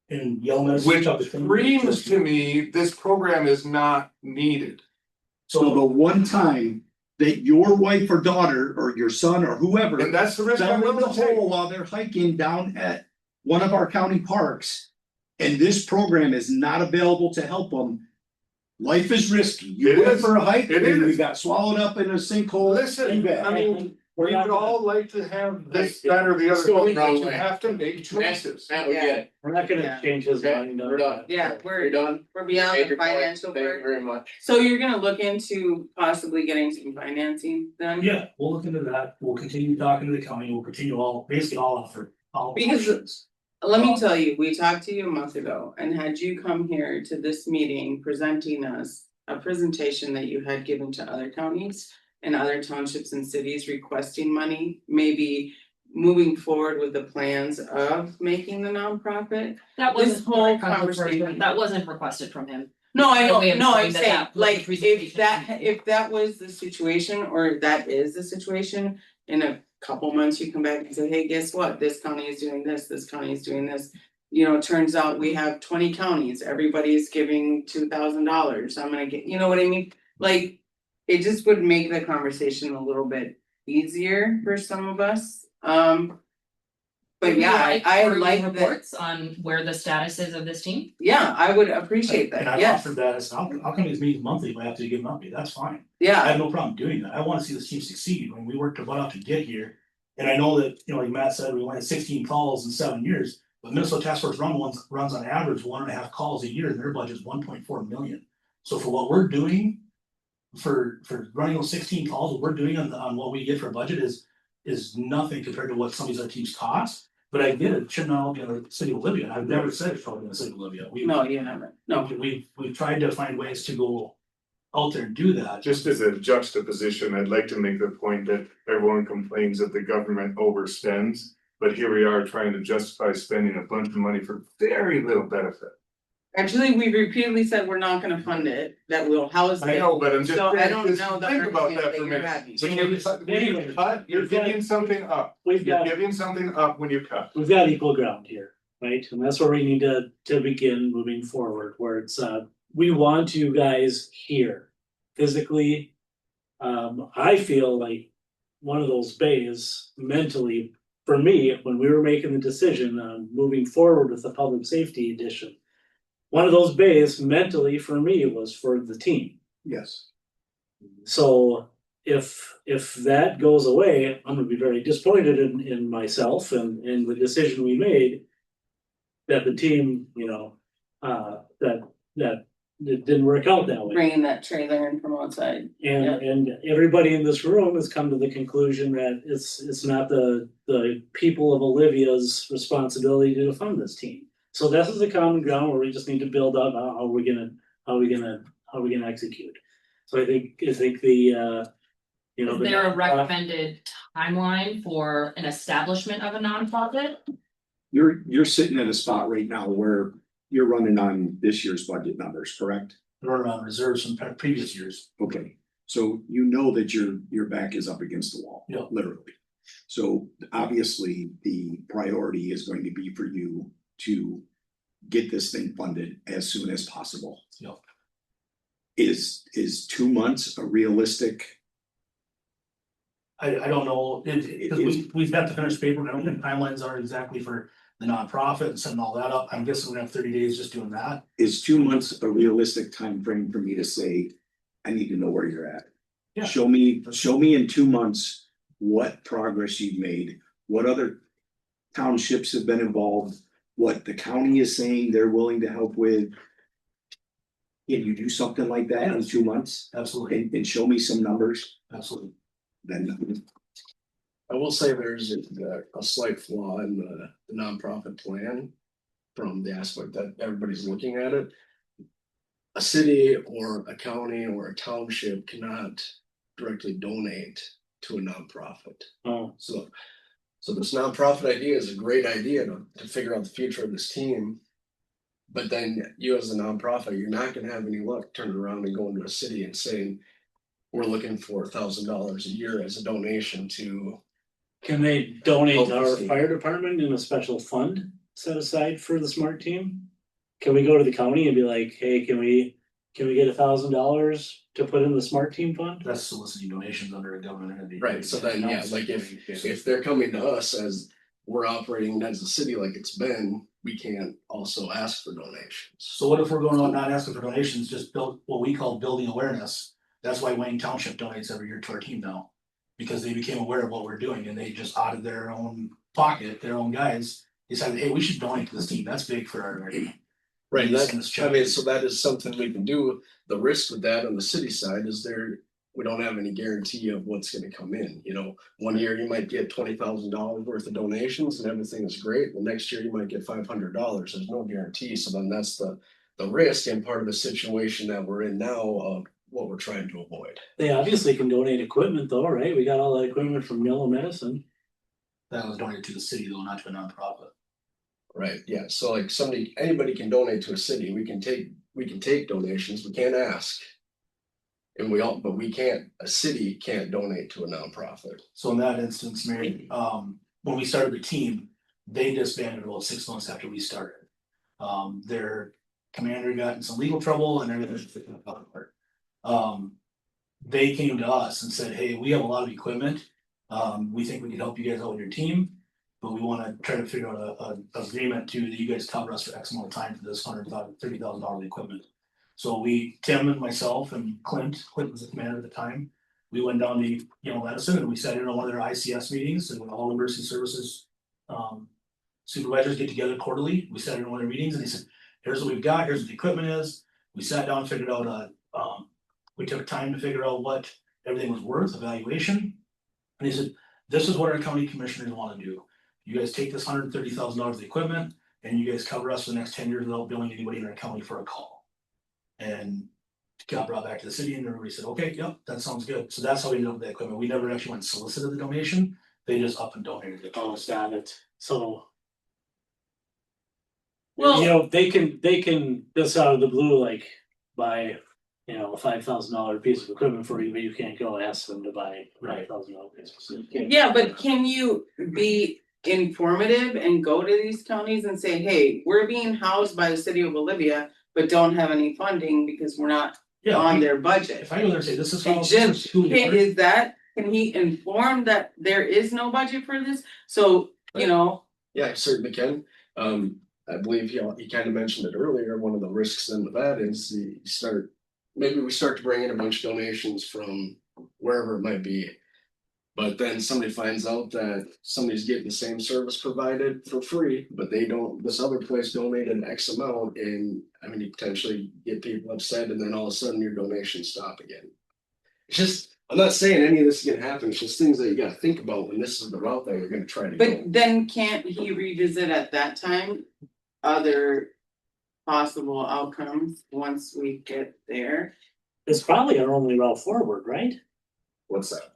And Yelmes. Which screams to me, this program is not needed. So the one time that your wife or daughter or your son or whoever And that's the risk I'm fell in the willing to take. hole while they're hiking down at one of our county parks. And this program is not available to help them. Life is risky. You It went is. for a hike It and you is. got swallowed up in a sinkhole. Listen, You bet. I mean, We're we not would gonna- all like to have this, that, or the It's other going thing, the but wrong you way. have to make choices. Matt, we get it. We're not gonna Yeah. change his Okay, mind. on we're done. that. Yeah, You're done? we're beyond Made the your point. financial Thank you part. very much. So you're gonna look into possibly getting some financing then? Yeah, we'll look into that. We'll continue talking to the county. We'll continue basically all offer. Because- Let me tell you, we talked to you a month ago and had you come here to this meeting presenting us a presentation that you had given to other counties and other townships and cities requesting money, maybe moving forward with the plans of making the nonprofit. That This wasn't whole conversation, that wasn't requested from him. No, I Okay, know, no, I'm I'm saying saying, that was the like, if presentation. that was the situation, or that is the situation. In a couple months, you come back and say, hey, guess what, this county is doing this county is doing this. You know, it turns out we have 20 counties, everybody's giving $2,000, I'm gonna get, you know what I mean? Like, it just would make the conversation a little bit easier for some of us, but Would you yeah, I quarterly like that, reports on where the status is of this team. yeah, I would appreciate And that, I yes, offered that as, I'll come to these meetings monthly if I have to give an update, that's fine. I yeah. have no problem doing that. I wanna see this team succeed. When we worked our butt out to get here. And I know that, like Matt said, we went 16 calls in 7 years, but Minnesota Task Force runs on average 1.5 calls a year, and their budget is 1.4 million. So for what we're doing, for running those 16 calls, what we're doing on what we get for budget is nothing compared to what some of these other teams cost. But I get it, should not all be in the city of Olivia. I've never said it should all be in the city of Olivia. No, you haven't, no. We've tried to find ways to go out there and do that. Just as a juxtaposition, I'd like to make the point that everyone complains that the government overspends. But here we are trying to justify spending a bunch of money for very little benefit. Actually, we repeatedly said we're not gonna fund it, that we'll house it. I know, but I'm just, So I don't just know the think about argument that that for a you're minute. having. When you cut, you're giving something up. We've You're got, giving something up when you cut. we've got equal ground here, right? And that's where we need to begin moving forward, where it's, we want you guys here physically. I feel like one of those bays mentally, for me, when we were making the decision on moving forward with the public safety edition. One of those bays mentally for me was for the team. Yes. So if that goes away, I'm gonna be very disappointed in myself and the decision we made. That the team, that it didn't work out that way. Bringing that trailer in from outside. And everybody in this room has come to the conclusion that it's not the people of Olivia's responsibility to fund this team. So this is a common ground where we just need to build up how we're gonna execute. So I think the Is there a recommended timeline for an establishment of a nonprofit? You're sitting at a spot right now where you're running on this year's budget numbers, correct? Run around reserves from previous years. Okay, so you know that your back is up against the wall. Yeah. Literally. So obviously, the priority is going to be for you to get this thing funded as soon as possible. Yeah. Is 2 months a realistic? I don't know, because we've got to finish paper, I don't think timelines are exactly for the nonprofit and setting all that up. I'm guessing we're gonna have 30 days just doing that. Is 2 months a realistic time frame for me to say, I need to know where you're at? Yeah. Show me in 2 months what progress you've made, what other townships have been involved, what the county is saying they're willing to help with. can you do something like that in 2 months Absolutely, and show me some numbers? absolutely. Then I will say there's a slight flaw in the nonprofit plan. From the aspect that everybody's looking at it. A city or a county or a township cannot directly donate to a nonprofit. Oh, So this nonprofit idea is a great idea to figure out the future of this team. But then you as a nonprofit, you're not gonna have any luck turning around and going to a city and saying, we're looking for $1,000 a year as a donation to. can they donate to our Hopefully. fire department in a special fund set aside for the SMART team? Can we go to the county and be like, hey, can we get $1,000 to put in the SMART team fund? That's soliciting donations under a government entity. Right, so then, yeah, like if they're coming to us as we're operating as a city like it's been, we can't also ask for donations. So what if we're going on not asking for donations, just build what we call building awareness? That's why Wayne Township donates every year to our team now. Because they became aware of what we're doing and they just out of their own pocket, their own guys, decided, hey, we should donate to this team. That's big for our area. Right, Yes, that, and it's I mean, so that is something we can do. The risk with that on the city side is we don't have any guarantee of what's gonna come in, you know. One year you might get $20,000 worth of donations and everything is great. The next year you might get $500. There's no guarantee. So then that's the risk and part of the situation that we're in now of what we're trying to avoid. They obviously can donate equipment though, right? We got all that equipment from Yellow Medicine. That was donated to the city though, not to a nonprofit. Right, yeah, so like anybody can donate to a city, we can take donations, we can't ask. And but a city can't donate to a nonprofit. So in that instance, Mary, when we started the team, they disbanded about 6 months after we started. Their commander got in some legal trouble and everything fell apart. They came to us and said, hey, we have a lot of equipment. We think we can help you guys out with your team. But we want to try to figure out a agreement that you guys cover us for X amount of time for this $130,000 equipment. So Tim and myself and Clint was the commander at the time. We went down to Yale Medicine and we sat in on one of their ICS meetings and when all emergency services supervisors get together quarterly. We sat in on one of their meetings and they said, here's what we've got, here's what the equipment is. We sat down and figured out we took time to figure out what everything was worth, evaluation. And he said, this is what our county commissioners want to do. You guys take this $130,000 of equipment and you guys cover us for the next 10 years without billing anybody in our county for a call. And got brought back to the city and everybody said, okay, yep, that sounds good. So that's how we ended up with the equipment. We never actually went and solicited the donation. They just up and donated it. Oh, got it. So. Well- You know, they can just out of the blue, like buy, a $5,000 piece of equipment for you, but you can't go ask them to buy $5,000 piece. Yeah, but can you be informative and go to these counties and say, hey, we're being housed by the city of Olivia, but don't have any funding because we're not on their budget? If I go there and say, this is how. And Jim, this is who we are. can he inform that there is no budget for this? So, Yeah, I certainly can. I believe he kind of mentioned it earlier. One of the risks then with that is maybe we start to bring in a bunch of donations from wherever it might be. But then somebody finds out that somebody's getting the same service provided for free, but this other place donated X amount and you potentially get people upset and then all of a sudden your donations stop again. It's just, I'm not saying any of this is gonna happen, it's just things that you gotta think about when this is the route that you're gonna try to go. but then can't he revisit at that time other possible outcomes once we get there? It's probably our only route forward, right? What's that?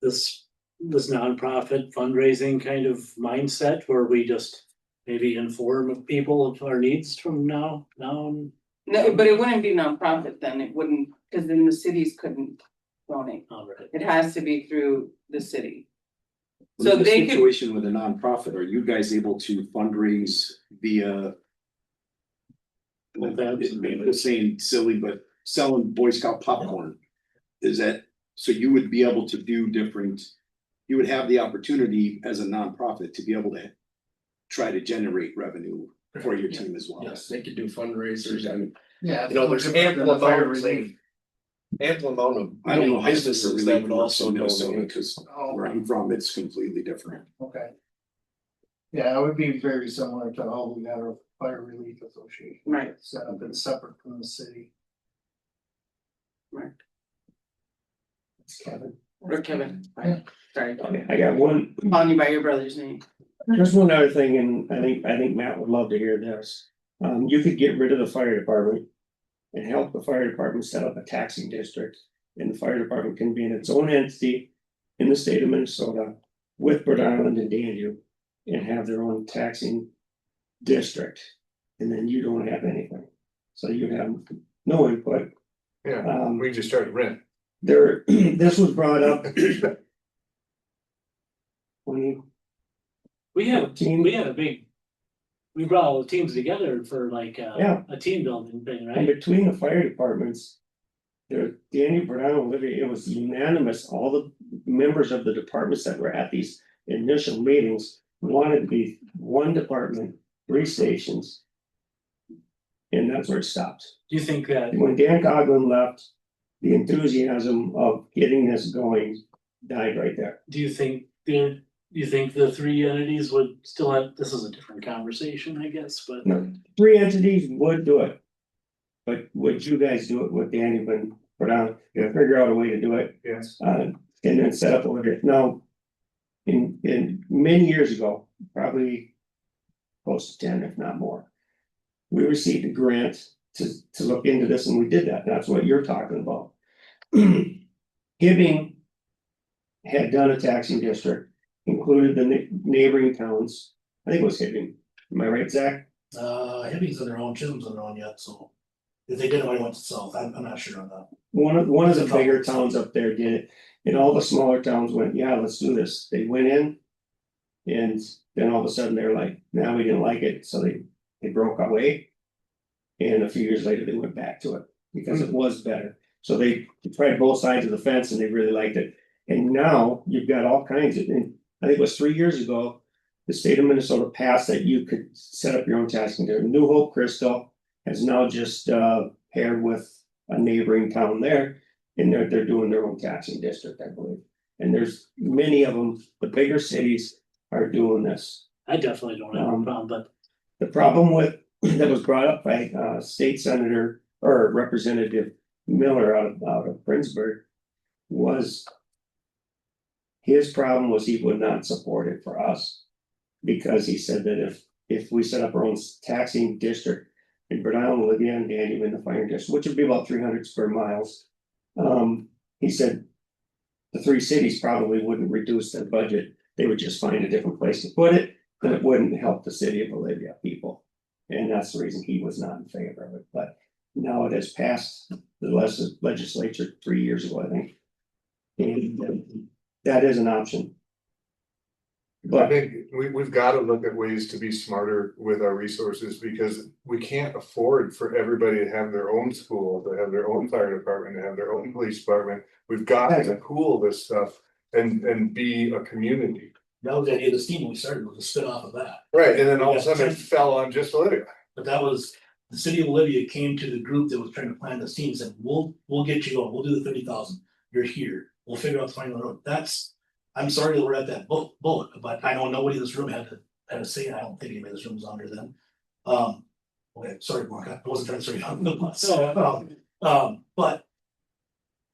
This nonprofit fundraising kind of mindset where we just maybe inform people of our needs from now on. No, but it wouldn't be nonprofit then, it wouldn't, because then the cities couldn't donate. All right. It has to be through the city. So So the they could, situation with a nonprofit, are you guys able to fundraise via? It's saying silly, but selling Boy Scout popcorn. Is that, so you would be able to do you would have the opportunity as a nonprofit to be able to try to generate revenue for your team as well. Yes, they could do fundraisers and Yeah. there's ample amount of I don't know how businesses that would also Minnesota, donate. because Oh, where I'm from, it's completely different. okay. Yeah, it would be very similar to how we got our fire relief association right, set up and separate from the city. Mark, It's Kevin. or Kevin, sorry, Okay, I got one, calling you by your brother's name. there's one other thing, and I think Matt would love to hear this. You could get rid of the fire department. And help the fire department set up a taxing district, and the fire department can be in its own entity in the state of Minnesota. With Rhode Island and Danview, and have their own taxing district, and then you don't have anything. So you'd have no input. Yeah, we just started rent. There, this was brought up. When We had a big. We brought all the teams together for like Yeah. a team building thing, and right? between the fire departments. There, Danny Brown, Olivia, it was unanimous, all the members of the departments that were at these initial meetings wanted to be one department, 3 stations. And that's where it stopped. Do you think that, When Dan Coughlin left, the enthusiasm of getting this going died right there. do you think the 3 entities would still have, this is a different conversation, I guess, but. No, 3 entities would do it. But would you guys do it with Danny when we're down, figure out a way to do it, Yes. and then set up a little bit, now. In many years ago, probably close to 10, if not more. We received a grant to look into this, and we did that, that's what you're talking about. Hibbing had done a taxing district, included the neighboring towns, I think it was Hibbing, am I right, Zach? Hibbing's on their own, Chisholm's on their own yet, so. If they did, I went to south, I'm not sure on that. One of the bigger towns up there did it, and all the smaller towns went, yeah, let's do this, they went in. And then all of a sudden they're like, now we didn't like it, so they broke away. And a few years later, they went back to it, because it was better, so they tried both sides of the fence and they really liked it. And now you've got all kinds of, and I think it was 3 years ago. The state of Minnesota passed that you could set up your own taxing there, New Hope Crystal has now just paired with a neighboring town there. And they're doing their own taxing district, I believe, and there's many of them, the bigger cities are doing this. I definitely don't have a problem, but The problem with, that was brought up by state senator or Representative Miller out of Princeburg. Was. His problem was he would not support it for us. Because he said that if we set up our own taxing district. In Rhode Island, Olivia and Danny in the fire district, which would be about 300 square miles. He said. The 3 cities probably wouldn't reduce their budget, they would just find a different place to put it, but it wouldn't help the city of Olivia people. And that's the reason he was not in favor of it, but now it has passed the legislature 3 years ago, I think. And that is an option. I But think we've got to look at ways to be smarter with our resources, because we can't afford for everybody to have their own school, to have their own fire department, to have their own police department. We've got to pool this stuff and be a community. That was the idea of this team when we started, was a spin off of that. Right, and then all of a sudden it fell on just Olivia. But that was, the city of Olivia came to the group that was trying to plan this team, and said, we'll get you going, we'll do the 30,000, you're here, we'll figure out the final road, that's. I'm sorry that we're at that bullet, but I know nobody in this room had to say it, I don't think anybody in this room was under them. Okay, sorry, Mark, I wasn't trying to say on the bus. But.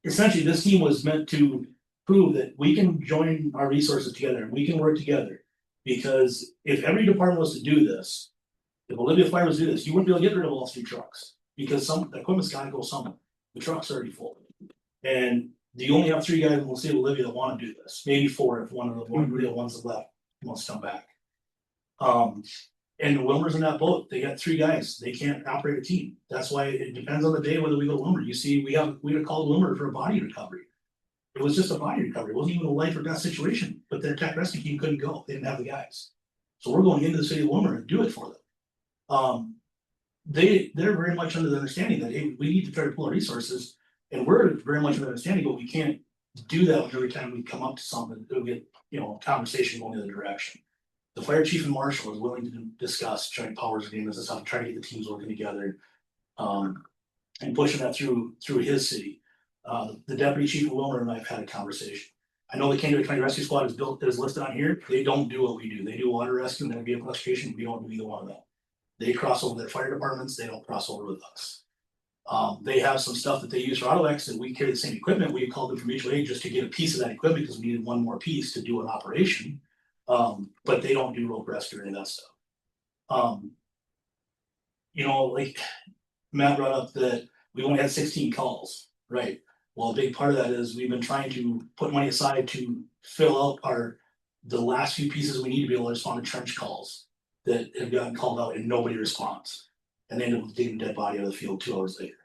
Essentially, this team was meant to prove that we can join our resources together, and we can work together. Because if every department was to do this, if Olivia Fire was to do this, you wouldn't be able to get rid of all 3 trucks. Because some, the equipment's gotta go somewhere, the truck's already full. And you only have 3 guys in the state of Olivia that wanna do this, maybe 4 if one of the real ones that left wants to come back. And Wilmer's in that boat, they got 3 guys, they can't operate a team, that's why it depends on the day whether we go to Wilmer, you see, we had called Wilmer for a body recovery. It was just a body recovery, it wasn't even a life or death situation, but their tech rescue team couldn't go, they didn't have the guys. So we're going into the city of Wilmer and do it for them. They're very much under the understanding that, hey, we need to try to pull our resources, and we're very much under the understanding, but we can't do that every time we come up to something, it'll get, a conversation going the other direction. The fire chief and marshal is willing to discuss joint powers agreements and stuff, trying to get the teams working together. And pushing that through his city. The deputy chief of Wilmer and I have had a conversation. I know the Canada County Rescue Squad is listed on here, they don't do what we do, they do water rescue and vehicle restoration, we don't do either one of them. They cross over their fire departments, they don't cross over with us. They have some stuff that they use for AutoX and we carry the same equipment. We called them from mutual aid just to get a piece of that equipment because we needed one more piece to do an operation. But they don't do rope rescue or any of that stuff. Like Matt brought up that we only had 16 calls, right? Well, a big part of that is we've been trying to put money aside to fill out the last few pieces we need to be able to respond to trench calls that have gotten called out and nobody responds. And they end up digging a dead body out of the field 2 hours later.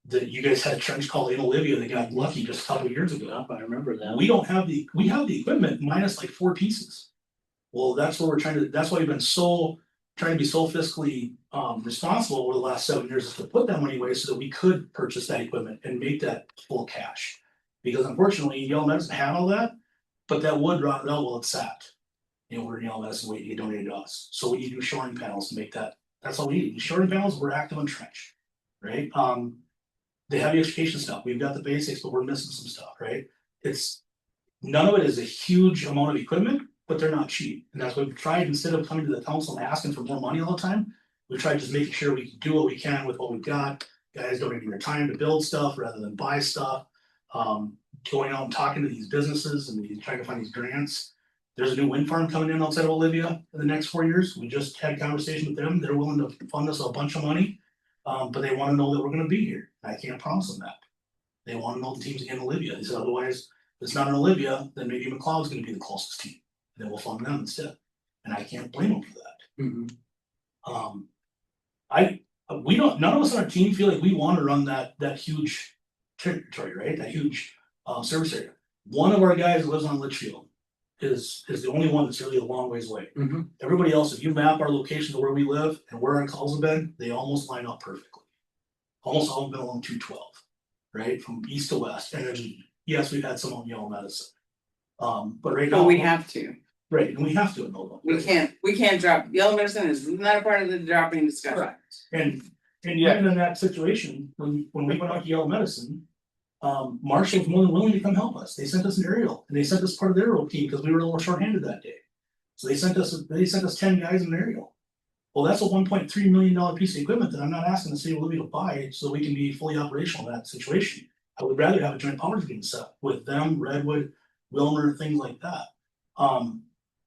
That you guys had a trench call in Olivia that got lucky just a couple of years ago. I remember that. We have the equipment minus like 4 pieces. Well, that's where that's why we've been trying to be so fiscally responsible over the last 7 years, is to put that money away so that we could purchase that equipment and make that full cash. Because unfortunately, Yellow Medicine had all that, but that wood rotted out while it sat. We're in Yellow Medicine waiting to get donated to us. So we need to do shoring panels to make that. That's all we need. The shoring panels, we're active on trench, right? The heavy education stuff, we've got the basics, but we're missing some stuff, right? None of it is a huge amount of equipment, but they're not cheap. And that's what we've tried, instead of coming to the council and asking for more money all the time, we've tried just making sure we can do what we can with what we've got. Guys donating their time to build stuff rather than buy stuff. Going out and talking to these businesses and trying to find these grants. There's a new wind farm coming in outside of Olivia in the next 4 years. We just had a conversation with them. They're willing to fund us a bunch of money. But they want to know that we're gonna be here. I can't promise them that. They want to know the team's in Olivia. They said otherwise, if it's not in Olivia, then maybe McLeod's gonna be the closest team. And then we'll fund them instead. And I can't blame them for that. None of us on our team feel like we want to run that huge territory, right? That huge service area. One of our guys lives on Litchfield. Is the only one that's really a long ways away. Everybody else, if you map our location to where we live and where our calls have been, they almost line up perfectly. Almost all have been along 212, right? From east to west. And then, yes, we've had some on Yellow Medicine. But right now. But we have to. Right, and we have to in Nova. We can't drop, Yellow Medicine is not a part of the dropping discussion. Correct. And even in that situation, when we went out to Yellow Medicine, Marshall was more than willing to come help us. They sent us an aerial and they sent us part of their road team because we were a little short-handed that day. So they sent us 10 guys in an aerial. Well, that's a $1.3 million piece of equipment that I'm not asking the city of Olivia to buy so we can be fully operational in that situation. I would rather have a joint powers meeting set with them, Redwood, Wilmer, things like that.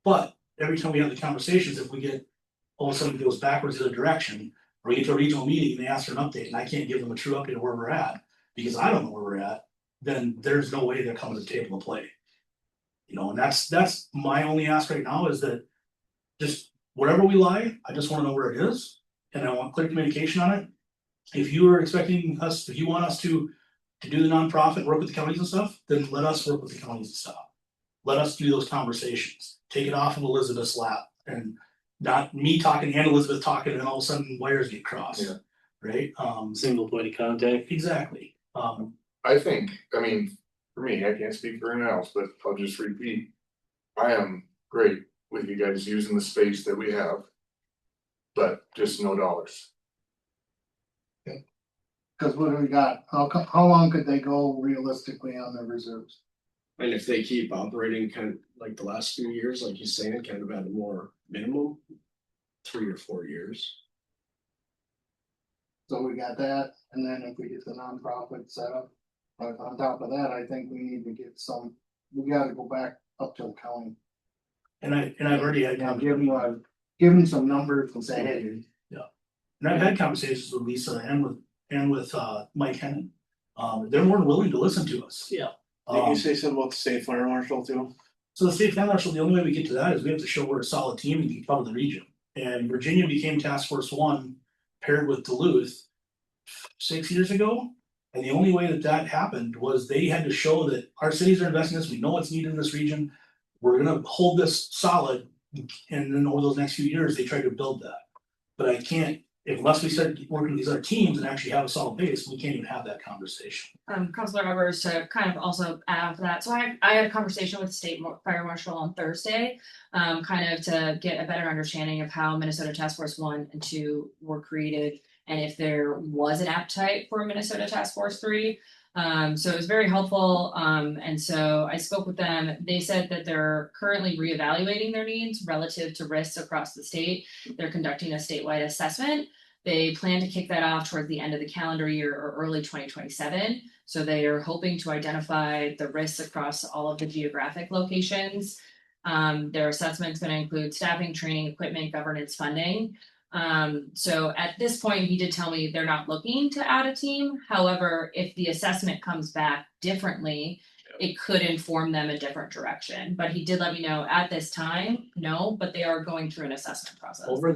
But every time we have the conversations, if we get all of a sudden it goes backwards the other direction, or we get to a regional meeting and they ask for an update and I can't give them a true update of where we're at because I don't know where we're at, then there's no way they're coming to the table to play. And that's my only ask right now, is that just wherever we lie, I just want to know where it is and I want clear communication on it. If you want us to do the nonprofit, work with the counties and stuff, then let us work with the counties and stuff. Let us do those conversations. Take it off of Elizabeth's lap and not me talking and Elizabeth talking and all of a sudden wires get crossed. Yeah. Right? Single point of contact. Exactly. I think, for me, I can't speak for anyone else, but I'll just repeat. I am great with you guys using the space that we have. But just no dollars. Cause what do we got? How long could they go realistically on their reserves? And if they keep operating kind of like the last few years, like he's saying, kind of at a more minimum, 3 or 4 years. So we got that, and then if we get the nonprofit set up, but on top of that, I think we need to get we gotta go back up to the county. And I've already had Give them some numbers and say, hey. And I've had conversations with Lisa and with Mike Hennon. They're more than willing to listen to us. Yeah. Did you say something about the state fire marshal too? So the state fire marshal, the only way we get to that is we have to show we're a solid team and can cover the region. And Virginia became Task Force 1 paired with Duluth 6 years ago. And the only way that happened was they had to show that our cities are investing in this, we know what's needed in this region. We're gonna hold this solid, and then over those next few years, they tried to build that. But I can't, unless we start working with these other teams and actually have a solid base, we can't even have that conversation. Councilor Evers, to kind of also add on to that, so I had a conversation with the state fire marshal on Thursday, kind of to get a better understanding of how Minnesota Task Force 1 and 2 were created, and if there was an appetite for Minnesota Task Force 3. So it was very helpful, and so I spoke with them. They said that they're currently reevaluating their needs relative to risks across the state. They're conducting a statewide assessment. They plan to kick that off towards the end of the calendar year or early 2027. So they are hoping to identify the risks across all of the geographic locations. Their assessment's going to include staffing, training, equipment, governance, funding. So at this point, he did tell me they're not looking to add a team. However, if the assessment comes back differently, it could inform them a different direction. But he did let me know at this time, no, but they are going through an assessment process. Over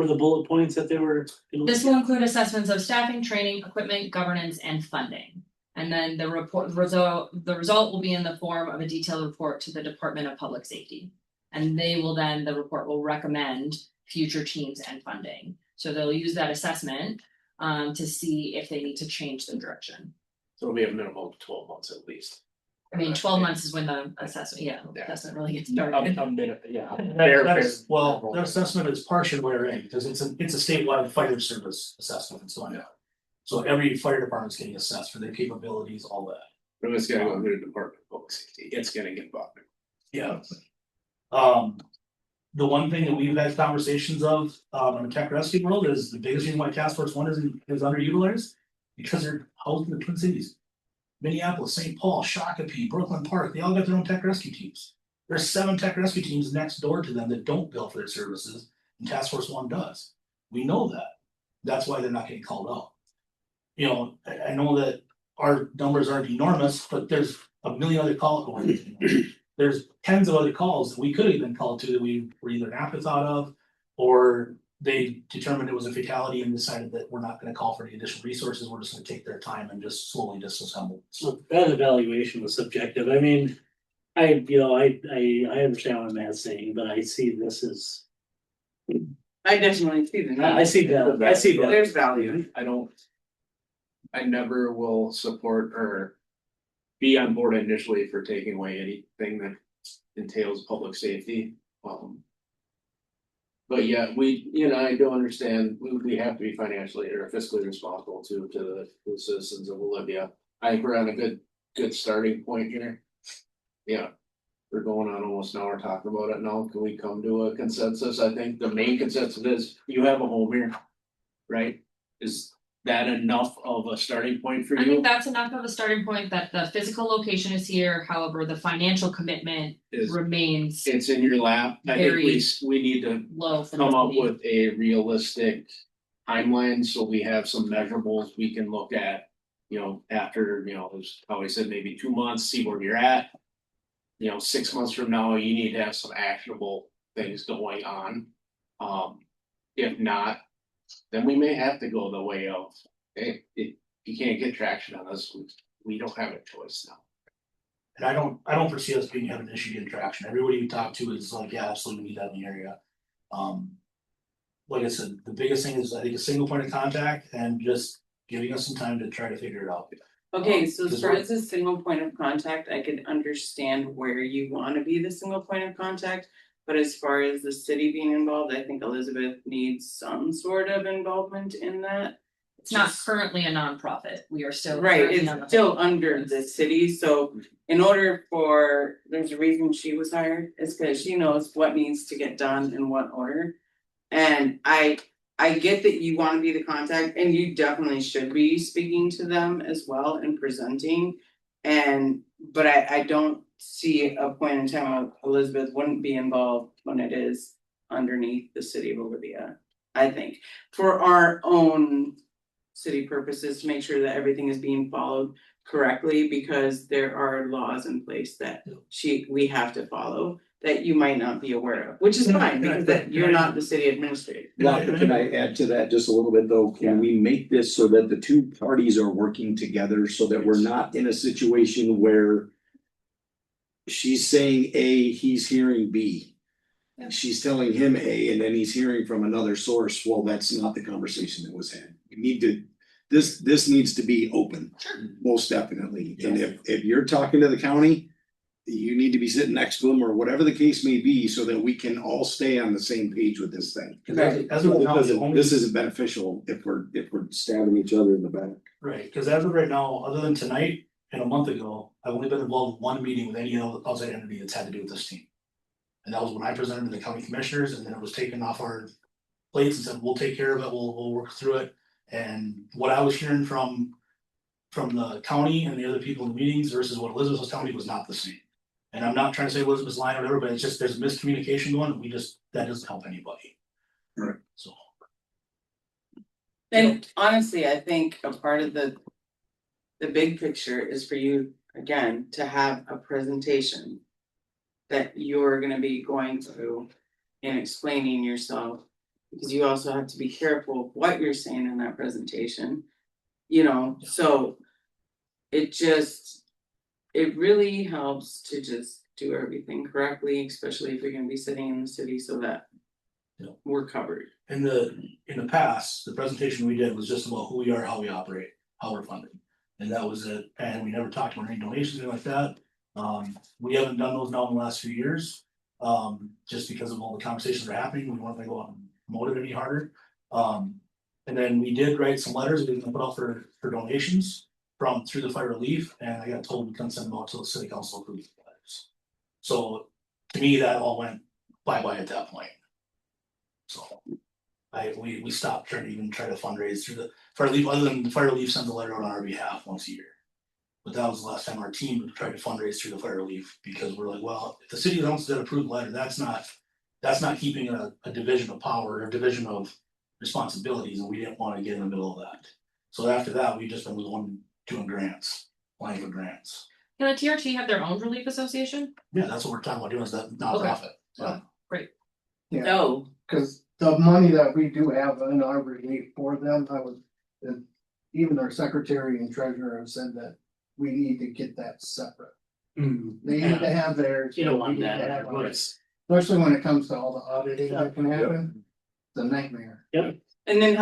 the bullet points that they were. This will include assessments of staffing, training, equipment, governance, and funding. And then the result will be in the form of a detailed report to the Department of Public Safety. And the report will recommend future teams and funding. So they'll use that assessment to see if they need to change the direction. So it'll be a minimum of 12 months at least. I mean, 12 months is when the assessment really gets started. Well, that assessment is partially where it is, because it's a statewide fire service assessment and so on. So every fire department's getting assessed for their capabilities, all that. But it's gonna go to the Department of Public Safety, it's gonna get bought. Yeah. The one thing that we've had conversations of, in the tech rescue world is the biggest reason why Task Force 1 is underutilized, because they're housed in the Twin Cities. Minneapolis, St. Paul, Shakopee, Brooklyn Park, they all got their own tech rescue teams. There's 7 tech rescue teams next door to them that don't bill for their services, and Task Force 1 does. We know that. That's why they're not getting called out. You know, I know that our numbers aren't enormous, but there's a million other calls going. There's tens of other calls that we could have been called to that we were either afterthought of, or they determined it was a fatality and decided that we're not gonna call for any additional resources, we're just gonna take their time and just slowly disassemble. So that evaluation was subjective. I mean, I understand what Matt's saying, but I see this as. I definitely see the. I see that. I see that. There's value. I never will support or be on board initially for taking away anything that entails public safety. But yeah, I do understand, we have to be financially or fiscally responsible to the citizens of Olivia. I think we're on a good starting point here. Yeah, we're going on almost an hour talking about it now. Can we come to a consensus? I think the main consensus is you have a home here, right? Is that enough of a starting point for I you? think that's enough of a starting point that the physical location is here, however, the financial commitment remains It's in your lap. I think we need to low for the come up city. with a realistic timeline, so we have some measurables we can look at. After, as how I said, maybe 2 months, see where you're at. 6 months from now, you need to have some actionable things going on. If not, then we may have to go the way of, hey, if you can't get traction on us, we don't have a choice now. And I don't foresee us being having an issue getting traction. Everybody we talk to is like, yeah, absolutely, we need that in the area. Like I said, the biggest thing is I think a single point of contact and just giving us some time to try to figure it out. Okay, so as far as a single point of contact, I could understand where you wanna be the single point of contact. But as far as the city being involved, I think Elizabeth needs some sort of involvement in that. It's not Just- currently a nonprofit, we are still. Right, currently on the- it's still under the city, so in order for, there's a reason she was hired, is because she knows what needs to get done in what order. And I get that you wanna be the contact, and you definitely should be speaking to them as well and presenting. But I don't see a point in time where Elizabeth wouldn't be involved when it is underneath the city of Olivia. I think, for our own city purposes, to make sure that everything is being followed correctly, because there are laws in place that we have to follow that you might not be aware of, which is fine, because that you're not the city administrator. Locke, can I add to that just a little bit though? Can we make this so that the two parties are working together so that we're not in a situation where she's saying A, he's hearing B. She's telling him A, and then he's hearing from another source. Well, that's not the conversation that was had. We need to, this needs to be open, most definitely. And if you're talking to the county, you need to be sitting next to them or whatever the case may be, so that we can all stay on the same page with this thing. As of now, the only- This isn't beneficial if we're stabbing each other in the back. Right, cause as of right now, other than tonight and a month ago, I've only been involved in one meeting with any outside entity that's had to do with this team. And that was when I presented to the county commissioners, and then it was taken off our plates and said, we'll take care of it, we'll work through it. And what I was hearing from the county and the other people in the meetings versus what Elizabeth was telling me was not the same. And I'm not trying to say Elizabeth's lying or whatever, but it's just, there's miscommunication going, and that doesn't help anybody. Right. So. And honestly, I think a part of the big picture is for you, again, to have a presentation that you're gonna be going through and explaining yourself, because you also have to be careful of what you're saying in that presentation. You know, so it really helps to just do everything correctly, especially if you're gonna be sitting in the city, so that Yeah. we're covered. In the past, the presentation we did was just about who we are, how we operate, how we're funded. And that was it, and we never talked about any donations or like that. We haven't done those now in the last few years. Just because of all the conversations that are happening, we want to go out and promote it any harder. And then we did write some letters, we didn't put out for donations through the fire relief, and I got told we couldn't send them out till the city council approved the letters. So to me, that all went bye-bye at that point. So we stopped trying to even try to fundraise through the fire relief, other than the fire relief sends a letter out on our behalf once a year. But that was the last time our team tried to fundraise through the fire relief, because we're like, well, if the city of Homestead approved letter, that's not keeping a division of power or division of responsibilities, and we didn't want to get in the middle of that. So after that, we just been doing grants, applying for grants. Can the TRT have their own relief association? Yeah, that's what we're talking about doing, is that nonprofit. Oh, great. Yeah, No, cause the money that we do have in our relief for them, even our secretary and treasurer have said that we need to get that separate. They need to have theirs. You don't we want need to that, have ours. it's, Especially when it comes to all the auditing that can happen, it's a nightmare. and then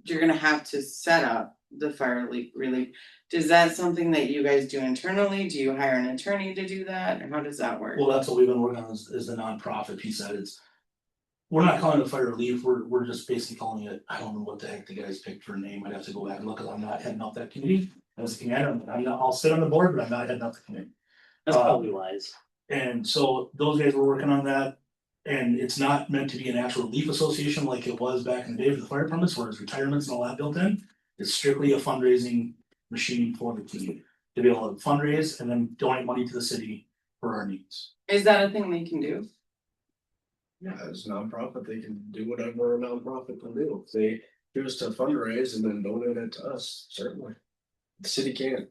you're gonna have to set up the fire relief. Is that something that you guys do internally? Do you hire an attorney to do that? And how does that work? Well, that's what we've been working on is the nonprofit piece of it. We're not calling it fire relief, we're just basically calling it, I don't know what the heck the guys picked for a name, I'd have to go back and look, cause I'm not heading up that committee. As a commander, I'll sit on the board, but I'm not heading up the committee. that's probably wise. And so those guys were working on that. And it's not meant to be an actual relief association like it was back in the day for the fire departments, where there's retirements and all that built in. It's strictly a fundraising machine for the community to be able to fundraise and then donate money to the city for our needs. Is that a thing they can do? Yeah, as a nonprofit, they can do whatever a nonprofit can do. If they choose to fundraise and then donate it to us, certainly. The city can.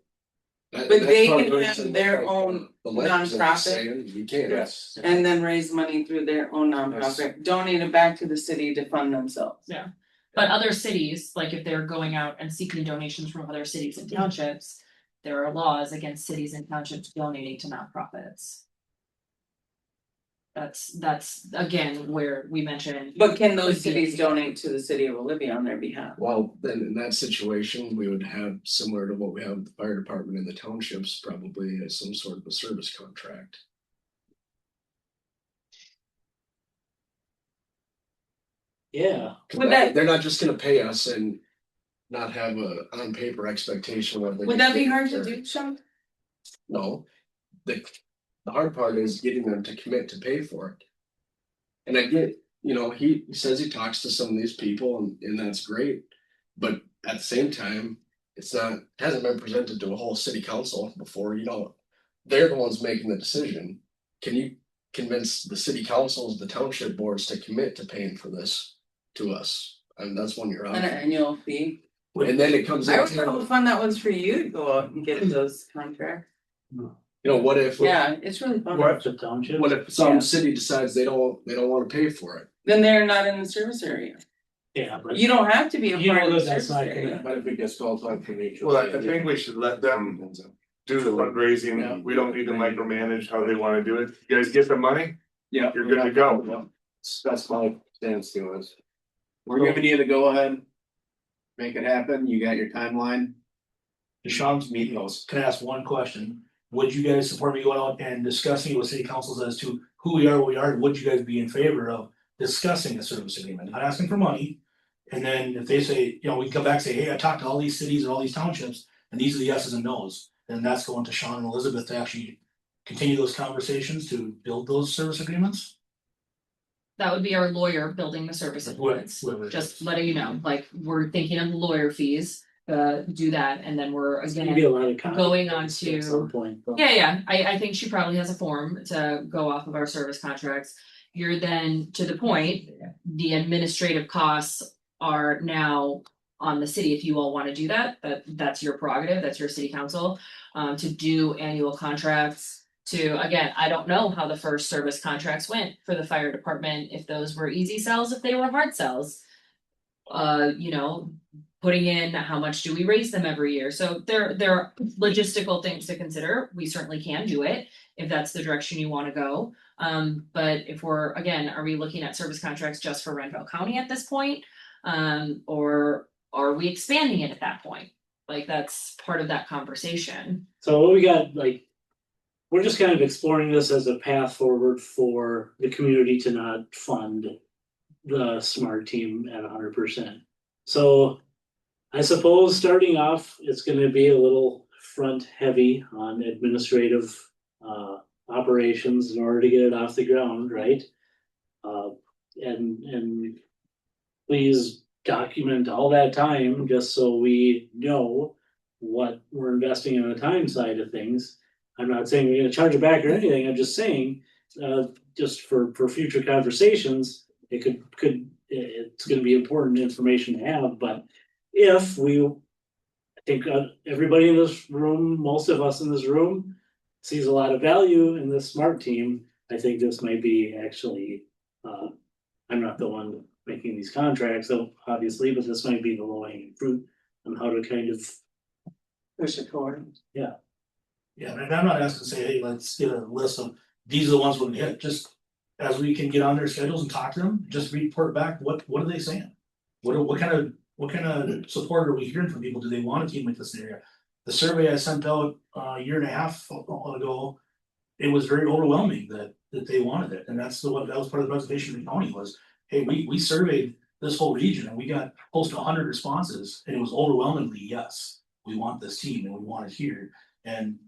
But they can have their own nonprofit. You can. Yes. And then raise money through their own nonprofit, donate it back to the city to fund themselves. Yeah. But other cities, like if they're going out and seeking donations from other cities and townships, there are laws against cities and townships donating to nonprofits. That's again where we mentioned. But can those cities donate to the city of Olivia on their behalf? Well, then in that situation, we would have similar to what we have with the fire department in the townships, probably as some sort of a service contract. Yeah, 'Cause Would that- they're not just gonna pay us and not have a on paper expectation of. Would that be hard to do, Sean? No, the hard part is getting them to commit to pay for it. And I get, he says he talks to some of these people and that's great, but at the same time, hasn't been presented to a whole city council before, they're the ones making the decision. Can you convince the city councils, the township boards to commit to paying for this to us? And that's when you're On an out. annual fee? And then it comes. I would know how fun that was for you to go out and get those contracts. What if? Yeah, it's really fun. what the township? What if some city decides they don't wanna pay for it? Then they're not in the service area. Yeah, but You don't have to be a You part know of the that's service not area. gonna- But if it gets called on for nature. Well, I think we should let them do the fundraising, we don't need to micromanage how they wanna do it, you guys get the money, Yeah. you're good to go. That's my stance to it. We're giving you the go ahead. Make it happen, you got your timeline. To Sean's meeting, can I ask one question? Would you guys support me going out and discussing with city councils as to who we are, what we are, would you guys be in favor of discussing a service agreement, not asking for money? And then if they say, we can come back and say, hey, I talked to all these cities and all these townships, and these are the yeses and nos, then that's going to Sean and Elizabeth to actually continue those conversations to build those service agreements? That would be our lawyer building the service implements, just letting you know, like, we're thinking of lawyer fees, do that, and then we're Maybe a again. lot of. copy Going on paste to- At some point. but- Yeah, I think she probably has a form to go off of our service contracts. You're then, to the point, the administrative costs are now on the city, if you all wanna do that, that's your prerogative, that's your city council. To do annual contracts, again, I don't know how the first service contracts went for the fire department, if those were easy sells, if they were hard sells. You know, putting in how much do we raise them every year, so there are logistical things to consider, we certainly can do it. If that's the direction you wanna go, but if we're, again, are we looking at service contracts just for Renville County at this point? Or are we expanding it at that point? Like, that's part of that conversation. So what we got, like. We're just kind of exploring this as a path forward for the community to not fund the smart team at 100%. So I suppose starting off, it's gonna be a little front heavy on administrative operations in order to get it off the ground, right? And please document all that time just so we know what we're investing in the time side of things. I'm not saying we're gonna charge it back or anything, I'm just saying, just for future conversations, it's gonna be important information to have, but if we. I think everybody in this room, most of us in this room, sees a lot of value in this smart team, I think this might be actually, I'm not the one making these contracts, though, obviously, but this might be the low hanging fruit on how to kind of. Push it forward. Yeah, and I'm not asking to say, hey, let's get a list of, these are the ones we're gonna hit, just as we can get on their schedules and talk to them, just report back, what are they saying? What kind of support are we hearing from people? Do they want a team like this area? The survey I sent out a year and a half ago, it was very overwhelming that they wanted it, and that was part of the presentation in the county was, hey, we surveyed this whole region and we got close to 100 responses, and it was overwhelmingly yes, we want this team and we want it here. And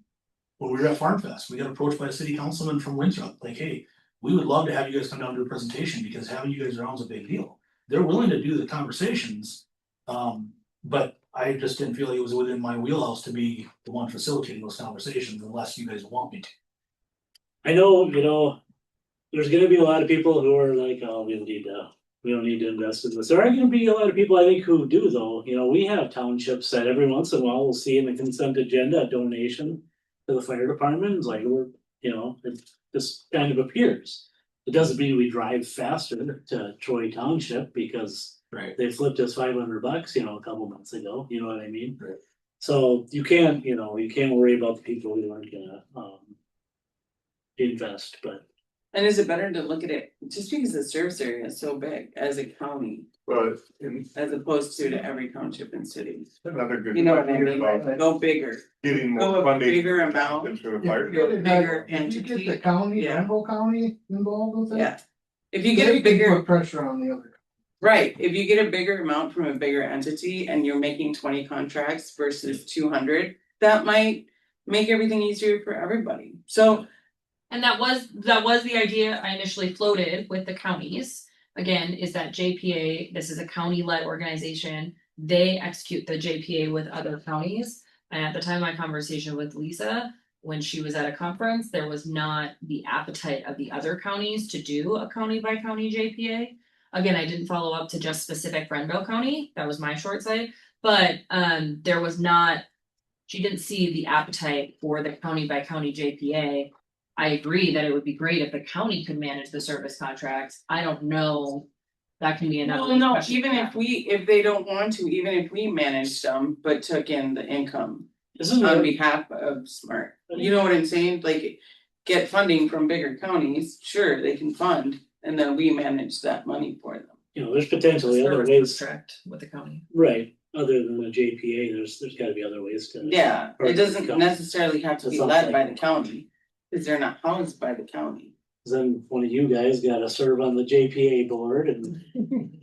when we were at Farm Fest, we got approached by a city councilman from Winthrop, like, hey, we would love to have you guys come down to a presentation because having you guys around is a big deal. They're willing to do the conversations, but I just didn't feel like it was within my wheelhouse to be the one facilitating those conversations unless you guys want me to. I know, there's gonna be a lot of people who are like, oh, we don't need to invest in this. There are gonna be a lot of people, I think, who do though, we have townships that every once in a while we'll see in the consent agenda a donation to the fire department, it's like, it just kind of appears. It doesn't mean we drive faster to Troy Township because Right. they flipped us $500, a couple months ago, you know what I mean? Right. So you can't worry about the people who aren't gonna invest, but. And is it better to look at it, just because the service area is so big as a county, But in as opposed to every township and city? another good. You know what I point mean, about go bigger, Getting go more a funding. bigger amount. Into a Yeah, fire. Go bigger If you get entity. the county, Yeah. Renville County involved with it. Yeah. If you They get a can bigger, put pressure on the other. right, if you get a bigger amount from a bigger entity and you're making 20 contracts versus 200, that might make everything easier for everybody, so. And that was the idea I initially floated with the counties. Again, is that JPA, this is a county-led organization, they execute the JPA with other counties. And at the time of my conversation with Lisa, when she was at a conference, there was not the appetite of the other counties to do a county by county JPA. Again, I didn't follow up to just specific Renville County, that was my short sight, but there was not. She didn't see the appetite for the county by county JPA. I agree that it would be great if the county could manage the service contracts, I don't know. That can be another. No, discussion. even if they don't want to, even if we managed them, but took in the income Isn't on it, behalf of Smart, you know what I'm saying, like. Get funding from bigger counties, sure, they can fund, and then we manage that money for them. there's potentially other Service ways, contract with the county. right, other than the JPA, there's gotta be other ways to. Yeah, Or it doesn't the necessarily have to It be sounds led like- by the county, cause they're not housed by the county. Then one of you guys gotta serve on the JPA board and.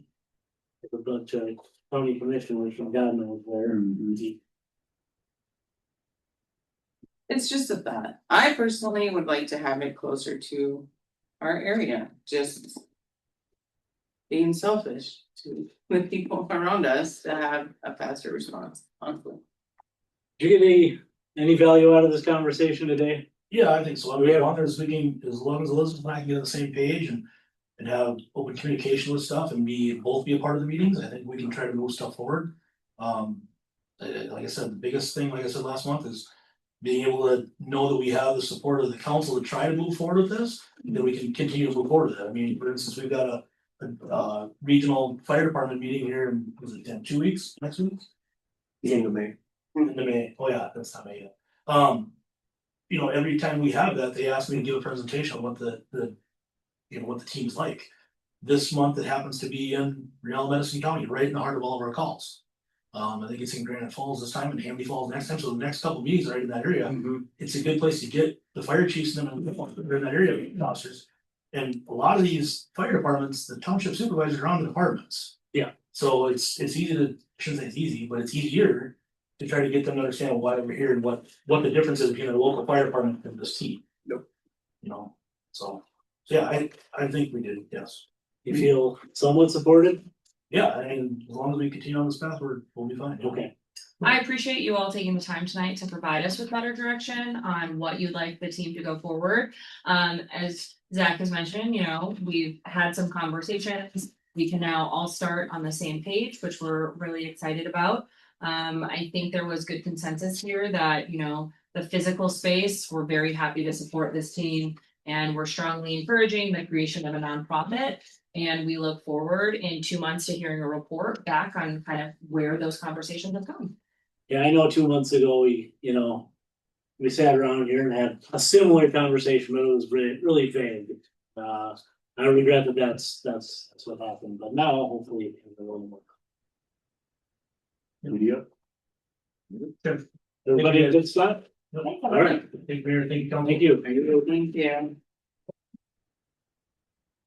A bunch of county commissioners from God knows where. It's just a thought, I personally would like to have it closer to our area, just. being selfish to the people around us to have a faster response, honestly. Did you get any value out of this conversation today? Yeah, I think so. I mean, as long as we can, as long as Elizabeth and I can get on the same page and have open communication with stuff and both be a part of the meetings, I think we can try to move stuff forward. Like I said, the biggest thing, like I said last month, is being able to know that we have the support of the council to try to move forward with this, and that we can continue to move forward with it. I mean, for instance, we've got a regional fire department meeting here in, was it 2 weeks, next week? The end of May. End of May, oh yeah, that's not May yet. You know, every time we have that, they ask me to give a presentation on what the what the team's like. This month, it happens to be in Real Medicine County, right in the heart of all of our calls. I think it's in Granite Falls this time and Hamby Falls next time, so the next couple of meetings are right in that area. It's a good place to get the fire chiefs and them in that area, officers. And a lot of these fire departments, the township supervisors are on the departments. Yeah. So it's easy to, I shouldn't say it's easy, but it's easier to try to get them to understand why we're here and what the difference is between a local fire department and this team. Yep. You know, so yeah, I think we did, yes. You feel somewhat supported? Yeah, and as long as we continue on this path, we'll be fine. Okay. I appreciate you all taking the time tonight to provide us with better direction on what you'd like the team to go forward. As Zach has mentioned, you know, we've had some conversations. We can now all start on the same page, which we're really excited about. I think there was good consensus here that, you know, the physical space, we're very happy to support this team. And we're strongly encouraging the creation of a nonprofit. And we look forward in 2 months to hearing a report back on kind of where those conversations have gone. Yeah, I know 2 months ago, we sat around here and had a similar conversation, but it was really vague. I regret that that's what happened, but now hopefully it can go more. Everybody in a good spot? All All right. Thank you, Mayor. Thank you, Council. Thank you. Thank you.